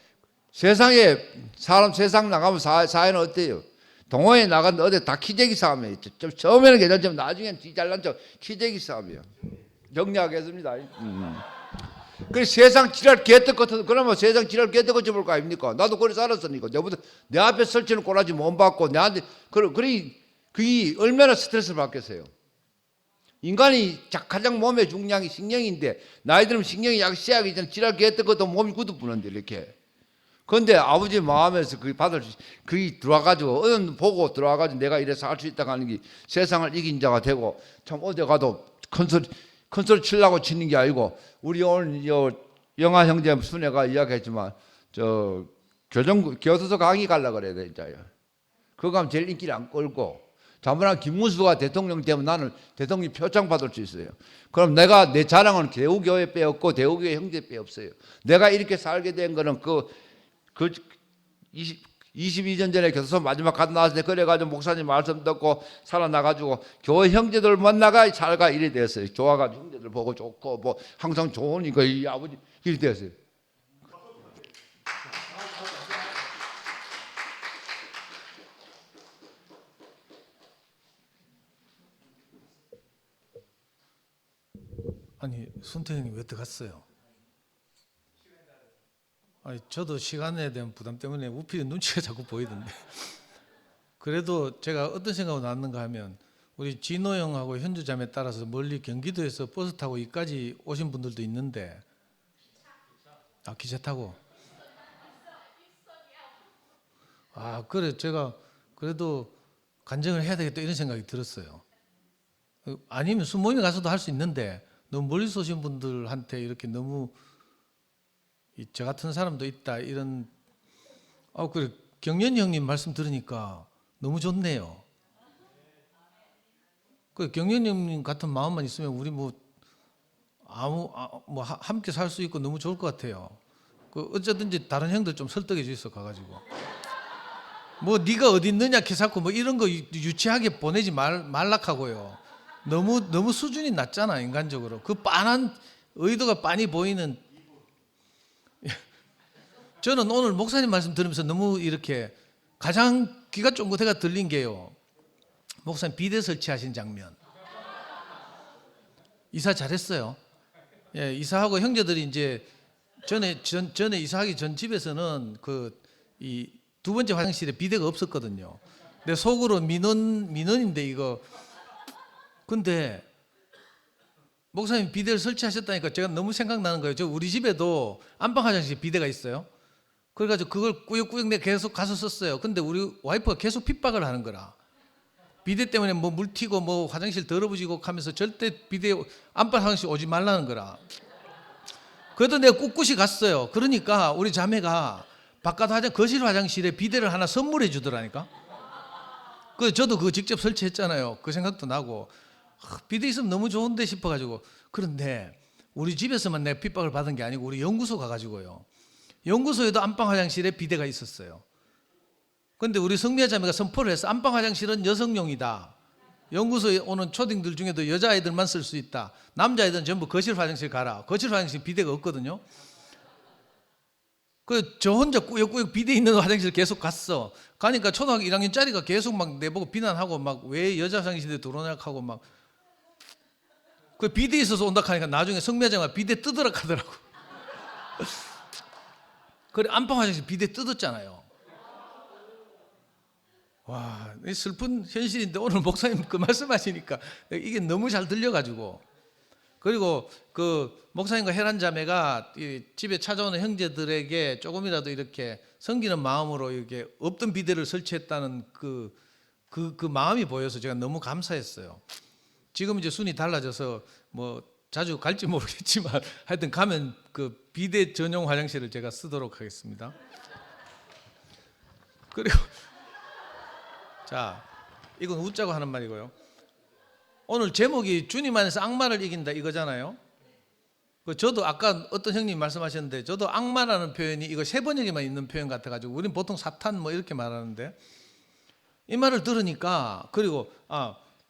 세상에 사람 세상 나가면 사회는 어때요? 동호회 나갔는데 어디 다 키재기 싸움이에요. 처음에는 괜찮지만 나중에는 잘난 척 키재기 싸움이에요. 정리하겠습니다. 그래서 세상 지랄 개떡 같은 그러면 세상 지랄 개떡 같이 볼 거 아닙니까? 나도 그래 살았으니까 내 앞에 설치는 꼬라지 못 받고 내한테 그게 얼마나 스트레스를 받겠어요. 인간이 가장 몸의 중량이 식량인데 나이 들면 식량이 약 씨앗이 전에 지랄 개떡 같은 몸이 굳어부는데 이렇게. 그런데 아버지 마음에서 그게 들어와가지고 어느 보고 들어와가지고 내가 이래서 할 수 있다고 하는 게 세상을 이긴 자가 되고 참 어디 가도 큰 소리 치려고 치는 게 아니고 우리 오늘 영아 형제 순애가 이야기했지만 교도소 강의 가려고 그래야 돼 이제. 그거 가면 제일 인기를 안 끌고 자문한 김문수가 대통령 되면 나는 대통령 표창 받을 수 있어요. 그럼 내가 내 자랑은 대우교회 빼었고 대우교회 형제 빼 없어요. 내가 이렇게 살게 된 거는 22년 전에 교도소 마지막 갔다 나왔을 때 그래가지고 목사님 말씀 듣고 살아나가지고 교회 형제들 만나가 살가 이래 됐어요. 좋아가지고 형제들 보고 좋고 뭐 항상 좋으니까 이 아버지 이래 됐어요. 아니 손태형님 왜 들어갔어요? 아니 저도 시간에 대한 부담 때문에 우필이 눈치가 자꾸 보이던데. 그래도 제가 어떤 생각으로 나왔는가 하면 우리 진호 형하고 현주 자매 따라서 멀리 경기도에서 버스 타고 여기까지 오신 분들도 있는데 기차 타고 그래 제가 그래도 간증을 해야 되겠다 이런 생각이 들었어요. 아니면 수모임에 가서도 할 수 있는데 너무 멀리서 오신 분들한테 이렇게 너무 저 같은 사람도 있다 이런 그래 경련이 형님 말씀 들으니까 너무 좋네요. 그 경련이 형님 같은 마음만 있으면 우리 함께 살 수 있고 너무 좋을 것 같아요. 어쩌든지 다른 형들 좀 설득해 주있어 가가지고 네가 어디 있느냐 계사코 이런 거 유치하게 보내지 말락하고요. 너무 수준이 낮잖아 인간적으로. 그 빤한 의도가 빤히 보이는. 저는 오늘 목사님 말씀 들으면서 너무 이렇게 가장 귀가 쫑긋해가 들린 게요. 목사님 비대 설치하신 장면. 이사 잘했어요. 예, 이사하고 형제들이 이제 전에 이사하기 전 집에서는 이 두 번째 화장실에 비대가 없었거든요. 근데 속으로 민원인데 이거. 근데 목사님 비대를 설치하셨다니까 제가 너무 생각나는 거예요. 우리 집에도 안방 화장실에 비대가 있어요. 그래가지고 그걸 꾸역꾸역 내가 계속 가서 썼어요. 근데 우리 와이프가 계속 핍박을 하는 거라. 비대 때문에 물 튀고 화장실 더러워지고 하면서 절대 비대 안방 화장실 오지 말라는 거라. 그래도 내가 꿋꿋이 갔어요. 그러니까 우리 자매가 바깥 거실 화장실에 비대를 하나 선물해 주더라니까. 그래서 저도 그거 직접 설치했잖아요. 그 생각도 나고 비대 있으면 너무 좋은데 싶어가지고. 그런데 우리 집에서만 내가 핍박을 받은 게 아니고 우리 연구소 가가지고요. 연구소에도 안방 화장실에 비대가 있었어요. 그런데 우리 성미아 자매가 선포를 해서 안방 화장실은 여성용이다. 연구소에 오는 초딩들 중에도 여자아이들만 쓸 수 있다. 남자아이들은 전부 거실 화장실 가라. 거실 화장실 비데가 없거든요. 저 혼자 꾸역꾸역 비데 있는 화장실 계속 갔어. 가니까 초등학교 1학년짜리가 계속 막 내보고 비난하고 막 왜 여자 화장실에 들어오냐 하고 막 그 비데 있어서 온다 하니까 나중에 성매장가 비데 뜯으라 하더라고. 그래 안방 화장실 비데 뜯었잖아요. 와, 슬픈 현실인데 오늘 목사님 그 말씀하시니까 이게 너무 잘 들려가지고. 그리고 그 목사님과 혜란 자매가 이 집에 찾아오는 형제들에게 조금이라도 이렇게 섬기는 마음으로 이렇게 없던 비데를 설치했다는 그 마음이 보여서 제가 너무 감사했어요. 지금 이제 순위 달라져서 뭐 자주 갈지 모르겠지만 하여튼 가면 그 비데 전용 화장실을 제가 쓰도록 하겠습니다. 그리고 자, 이건 웃자고 하는 말이고요. 오늘 제목이 주님 안에서 악마를 이긴다 이거잖아요. 저도 아까 어떤 형님 말씀하셨는데 저도 악마라는 표현이 이거 세 번역에만 있는 표현 같아가지고 우리는 보통 사탄 뭐 이렇게 말하는데 이 말을 들으니까 그리고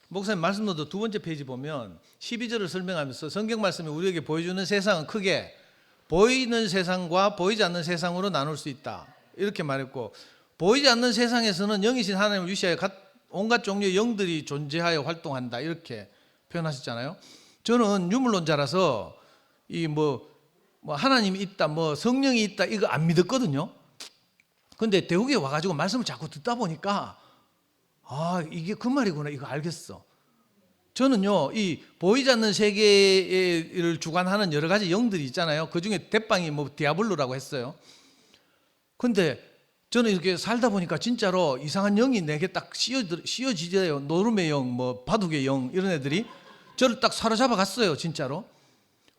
목사님 말씀도 두 번째 페이지 보면 12절을 설명하면서 성경 말씀이 우리에게 보여주는 세상은 크게 보이는 세상과 보이지 않는 세상으로 나눌 수 있다 이렇게 말했고 보이지 않는 세상에서는 영이신 하나님을 위시하여 온갖 종류의 영들이 존재하여 활동한다 이렇게 표현하셨잖아요. 저는 유물론자라서 이 뭐 하나님이 있다 뭐 성령이 있다 이거 안 믿었거든요. 근데 대국에 와가지고 말씀을 자꾸 듣다 보니까 이게 그 말이구나 이거 알겠어. 저는요 이 보이지 않는 세계를 주관하는 여러 가지 영들이 있잖아요. 그 중에 대빵이 뭐 디아블로라고 했어요. 근데 저는 이렇게 살다 보니까 진짜로 이상한 영이 내게 딱 씌어지져요. 노름의 영, 뭐 바둑의 영 이런 애들이 저를 딱 사로잡아 갔어요. 진짜로.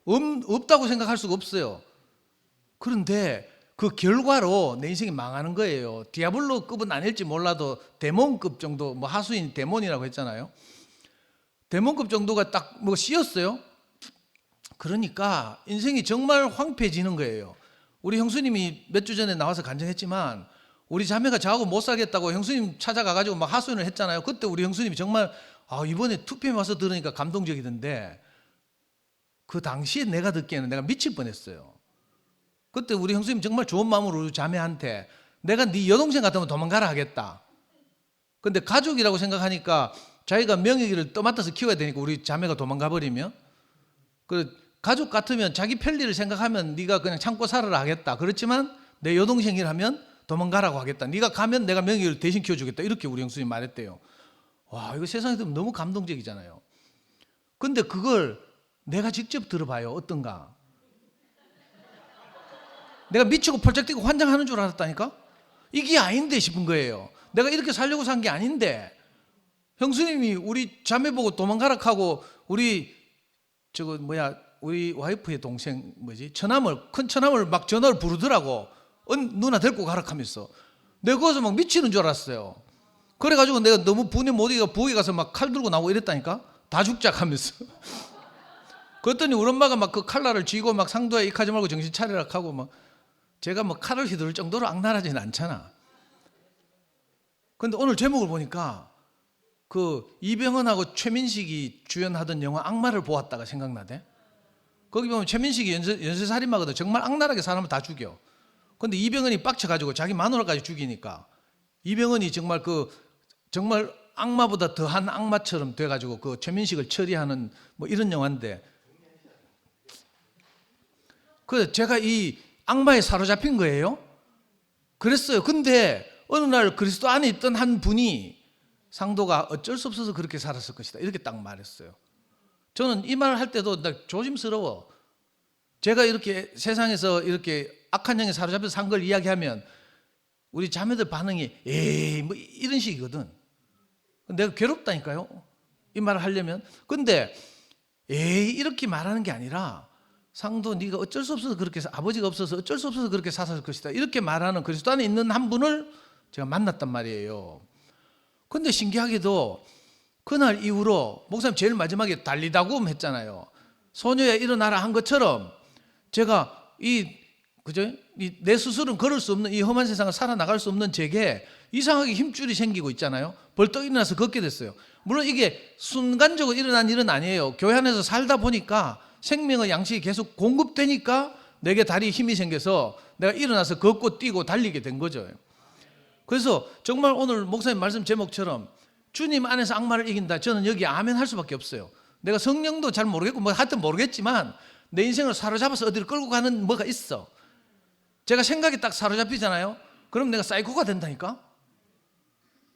없다고 생각할 수가 없어요. 그런데 그 결과로 내 인생이 망하는 거예요. 디아블로급은 아닐지 몰라도 데몬급 정도, 뭐 하수인 데몬이라고 했잖아요. 데몬급 정도가 딱 뭐 씌었어요. 그러니까 인생이 정말 황폐해지는 거예요. 우리 형수님이 몇 주 전에 나와서 간증했지만 우리 자매가 저하고 못 살겠다고 형수님 찾아가가지고 막 하소연을 했잖아요. 그때 우리 형수님이 정말 이번에 투표에 와서 들으니까 감동적이던데 그 당시에 내가 듣기에는 내가 미칠 뻔했어요. 그때 우리 형수님 정말 좋은 마음으로 우리 자매한테 내가 네 여동생 같으면 도망가라 하겠다. 근데 가족이라고 생각하니까 자기가 명예기를 떠맡아서 키워야 되니까 우리 자매가 도망가 버리면 가족 같으면 자기 편리를 생각하면 네가 그냥 참고 살아라 하겠다. 그렇지만 내 여동생이라면 도망가라고 하겠다. 네가 가면 내가 명예를 대신 키워주겠다. 이렇게 우리 형수님 말했대요. 와, 이거 세상에 들으면 너무 감동적이잖아요. 근데 그걸 내가 직접 들어봐요. 어떤가? 내가 미치고 펄쩍 뛰고 환장하는 줄 알았다니까? 이게 아닌데 싶은 거예요. 내가 이렇게 살려고 산 게 아닌데 형수님이 우리 자매 보고 도망가라 하고 우리 우리 와이프의 동생 큰 처남을 막 전화를 부르더라고. 누나 데리고 가라 하면서 내가 거기서 막 미치는 줄 알았어요. 그래가지고 내가 너무 분에 못 이겨 부엌에 가서 막 칼 들고 나오고 이랬다니까. 다 죽자 하면서 그랬더니 우리 엄마가 막 그 칼날을 쥐고 막 상도에 익하지 말고 정신 차리라 하고 막 제가 뭐 칼을 휘두를 정도로 악랄하지는 않잖아. 근데 오늘 제목을 보니까 그 이병헌하고 최민식이 주연하던 영화 악마를 보았다가 생각나대. 거기 보면 최민식이 연쇄살인마거든. 정말 악랄하게 사람을 다 죽여. 근데 이병헌이 빡쳐가지고 자기 마누라까지 죽이니까 이병헌이 정말 악마보다 더한 악마처럼 돼가지고 그 최민식을 처리하는 뭐 이런 영화인데 그래서 제가 이 악마에 사로잡힌 거예요. 그랬어요. 근데 어느 날 그리스도 안에 있던 한 분이 상도가 어쩔 수 없어서 그렇게 살았을 것이다. 이렇게 딱 말했어요. 저는 이 말을 할 때도 나 조심스러워. 제가 이렇게 세상에서 이렇게 악한 영에 사로잡혀서 산 걸 이야기하면 우리 자매들 반응이 에이 뭐 이런 식이거든. 내가 괴롭다니까요. 이 말을 하려면. 근데 에이 이렇게 말하는 게 아니라 상도 네가 어쩔 수 없어서 그렇게 아버지가 없어서 어쩔 수 없어서 그렇게 살았을 것이다. 이렇게 말하는 그리스도 안에 있는 한 분을 제가 만났단 말이에요. 근데 신기하게도 그날 이후로 목사님 제일 마지막에 달리다굼 했잖아요. 소녀야 일어나라 한 것처럼 제가 이 내 스스로는 걸을 수 없는 이 험한 세상을 살아나갈 수 없는 제게 이상하게 힘줄이 생기고 있잖아요. 벌떡 일어나서 걷게 됐어요. 물론 이게 순간적으로 일어난 일은 아니에요. 교회 안에서 살다 보니까 생명의 양식이 계속 공급되니까 내게 다리에 힘이 생겨서 내가 일어나서 걷고 뛰고 달리게 된 거죠. 그래서 정말 오늘 목사님 말씀 제목처럼 주님 안에서 악마를 이긴다. 저는 여기 아멘 할 수밖에 없어요. 내가 성령도 잘 모르겠고 뭐 하여튼 모르겠지만 내 인생을 사로잡아서 어디를 끌고 가는 뭐가 있어. 제가 생각이 딱 사로잡히잖아요. 그럼 내가 사이코가 된다니까.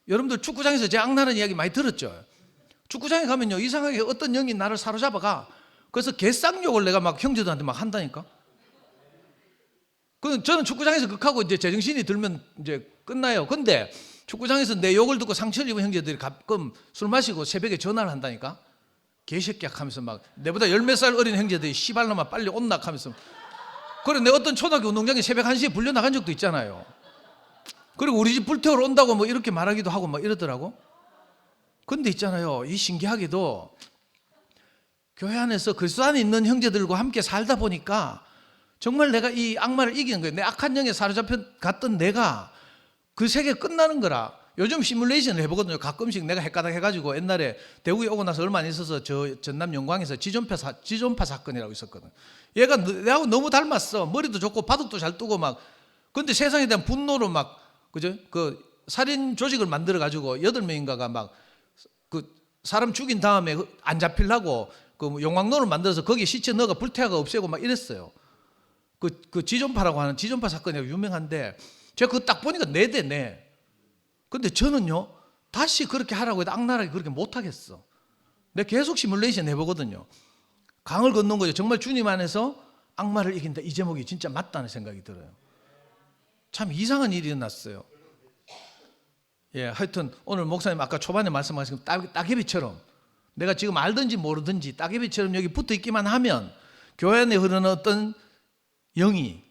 여러분들 축구장에서 제 악나는 이야기 많이 들었죠. 축구장에 가면요 이상하게 어떤 영이 나를 사로잡아가. 그래서 개쌍욕을 내가 막 형제들한테 막 한다니까. 저는 축구장에서 극하고 이제 제정신이 들면 이제 끝나요. 근데 축구장에서 내 욕을 듣고 상처를 입은 형제들이 가끔 술 마시고 새벽에 전화를 한다니까. 개새끼야 하면서 막 내보다 10몇 살 어린 형제들이 씨발놈아 빨리 온나 하면서. 그래 내가 어떤 초등학교 운동장에 새벽 1시에 불려 나간 적도 있잖아요. 그리고 우리 집 불태우러 온다고 뭐 이렇게 말하기도 하고 막 이러더라고. 근데 있잖아요. 이 신기하게도 교회 안에서 그리스도 안에 있는 형제들과 함께 살다 보니까 정말 내가 이 악마를 이기는 거예요. 내 악한 영에 사로잡혀 갔던 내가 그 세계 끝나는 거라. 요즘 시뮬레이션을 해보거든요. 가끔씩 내가 헷가닥 해가지고 옛날에 대구에 오고 나서 얼마 안 있어서 저 전남 영광에서 지존파 사건이라고 있었거든. 얘가 내하고 너무 닮았어. 머리도 좋고 바둑도 잘 뜨고 막. 근데 세상에 대한 분노로 막 그죠? 그 살인 조직을 만들어 가지고 8명인가가 막 그 사람 죽인 다음에 안 잡히려고 그 용광로를 만들어서 거기 시체 넣어가 불태워가 없애고 막 이랬어요. 그 지존파라고 하는 지존파 사건이 유명한데 제가 그거 딱 보니까 네. 근데 저는요 다시 그렇게 하라고 해도 악랄하게 그렇게 못하겠어. 내가 계속 시뮬레이션 해보거든요. 강을 건넌 거죠. 정말 주님 안에서 악마를 이긴다. 이 제목이 진짜 맞다는 생각이 들어요. 참 이상한 일이 일어났어요. 예, 하여튼 오늘 목사님 아까 초반에 말씀하신 따개비처럼 내가 지금 알든지 모르든지 따개비처럼 여기 붙어 있기만 하면 교회 안에 흐르는 어떤 영이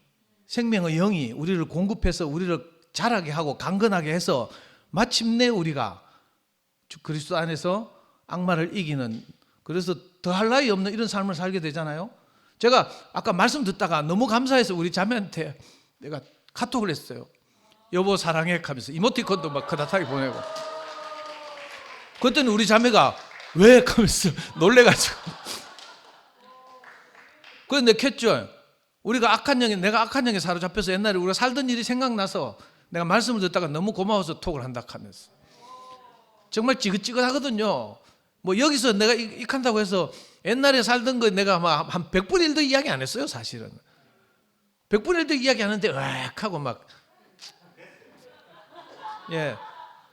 생명의 영이 우리를 공급해서 우리를 자라게 하고 강건하게 해서 마침내 우리가 그리스도 안에서 악마를 이기는 그래서 더할 나위 없는 이런 삶을 살게 되잖아요. 제가 아까 말씀 듣다가 너무 감사해서 우리 자매한테 내가 카톡을 했어요. 여보 사랑해 하면서 이모티콘도 막 크다타게 보내고. 그랬더니 우리 자매가 왜 하면서 놀래가지고. 그래서 내가 켰죠. 우리가 내가 악한 영에 사로잡혀서 옛날에 우리가 살던 일이 생각나서 내가 말씀을 듣다가 너무 고마워서 톡을 한다 하면서. 정말 찌긋찌긋하거든요. 뭐 여기서 내가 익한다고 해서 옛날에 살던 거 내가 막 한 100분의 1도 이야기 안 했어요 사실은. 100분의 1도 이야기 하는데 으악 하고 막. 예,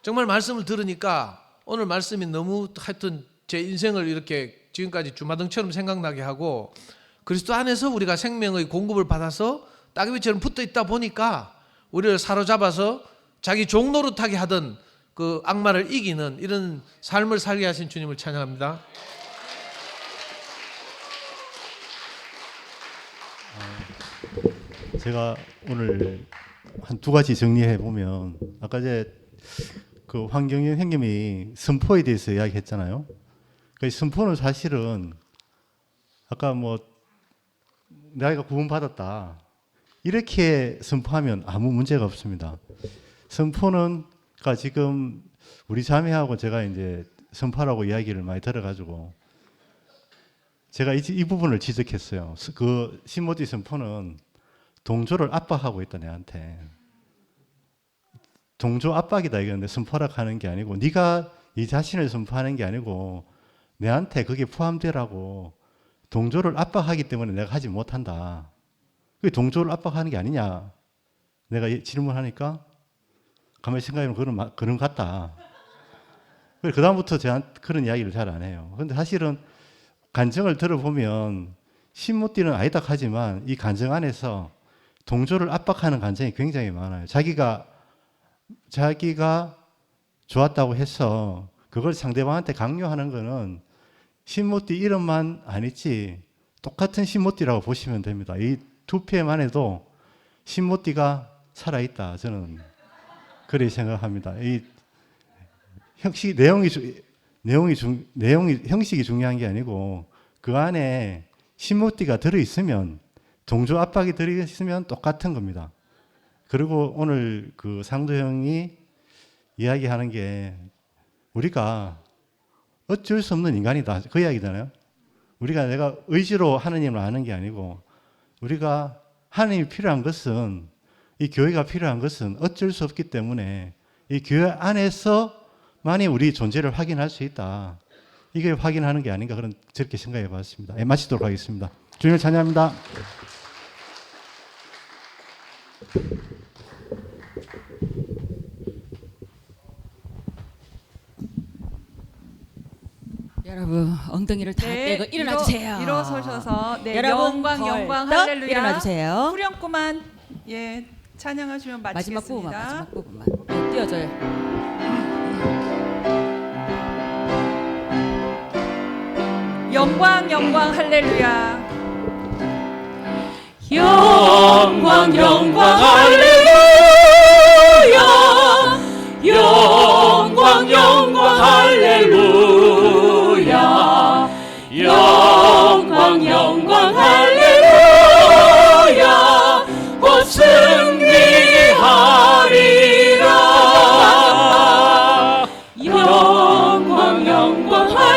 정말 말씀을 들으니까 오늘 말씀이 너무 하여튼 제 인생을 이렇게 지금까지 주마등처럼 생각나게 하고 그리스도 안에서 우리가 생명의 공급을 받아서 따개비처럼 붙어 있다 보니까 우리를 사로잡아서 자기 종 노릇하게 하던 그 악마를 이기는 이런 삶을 살게 하신 주님을 찬양합니다. 제가 오늘 한 2가지 정리해 보면 아까 이제 그 황경영 형님이 선포에 대해서 이야기했잖아요. 그 선포는 사실은 아까 뭐 내가 구원받았다 이렇게 선포하면 아무 문제가 없습니다. 선포는 그러니까 지금 우리 자매하고 제가 이제 선포라고 이야기를 많이 들어가지고 제가 이 부분을 지적했어요. 그 신모티 선포는 동조를 압박하고 있다 내한테. 동조 압박이다 이건데 선포라고 하는 게 아니고 네가 네 자신을 선포하는 게 아니고 내한테 그게 포함되라고 동조를 압박하기 때문에 내가 하지 못한다. 그게 동조를 압박하는 게 아니냐. 내가 질문하니까 가만히 생각해보면 그런 것 같다. 그 다음부터 저한테 그런 이야기를 잘 안 해요. 그런데 사실은 간증을 들어보면 신모띠는 아니다 하지만 이 간증 안에서 동조를 압박하는 간증이 굉장히 많아요. 자기가 좋았다고 해서 그걸 상대방한테 강요하는 거는 신모띠 이름만 아니지 똑같은 신모띠라고 보시면 됩니다. 이 2편만 해도 신모띠가 살아있다. 저는 그렇게 생각합니다. 이 형식이 중요한 게 아니고 그 안에 신모띠가 들어있으면 종교 압박이 들어있으면 똑같은 겁니다. 그리고 오늘 그 상도 형이 이야기하는 게 우리가 어쩔 수 없는 인간이다. 그 이야기잖아요. 우리가 내가 의지로 하느님을 아는 게 아니고 우리가 하나님이 필요한 것은 이 교회가 필요한 것은 어쩔 수 없기 때문에 이 교회 안에서만이 우리 존재를 확인할 수 있다. 이게 확인하는 게 아닌가 그런 저렇게 생각해 봤습니다. 예, 마치도록 하겠습니다. 주님을 찬양합니다. 여러분 엉덩이를 다 떼고 일어나 주세요. 일어서셔서 여러분, 영광 영광 벌떡 할렐루야. 일어나 주세요. 후렴구만 찬양하시면 마지막 부분만 마치겠습니다. 마지막 부분만 띄워줘요. 영광 영광 할렐루야. 영광 영광 할렐루야. 영광 영광 할렐루야. 영광 영광 할렐루야. 곧 승리하리라. 영광 영광 할렐루야.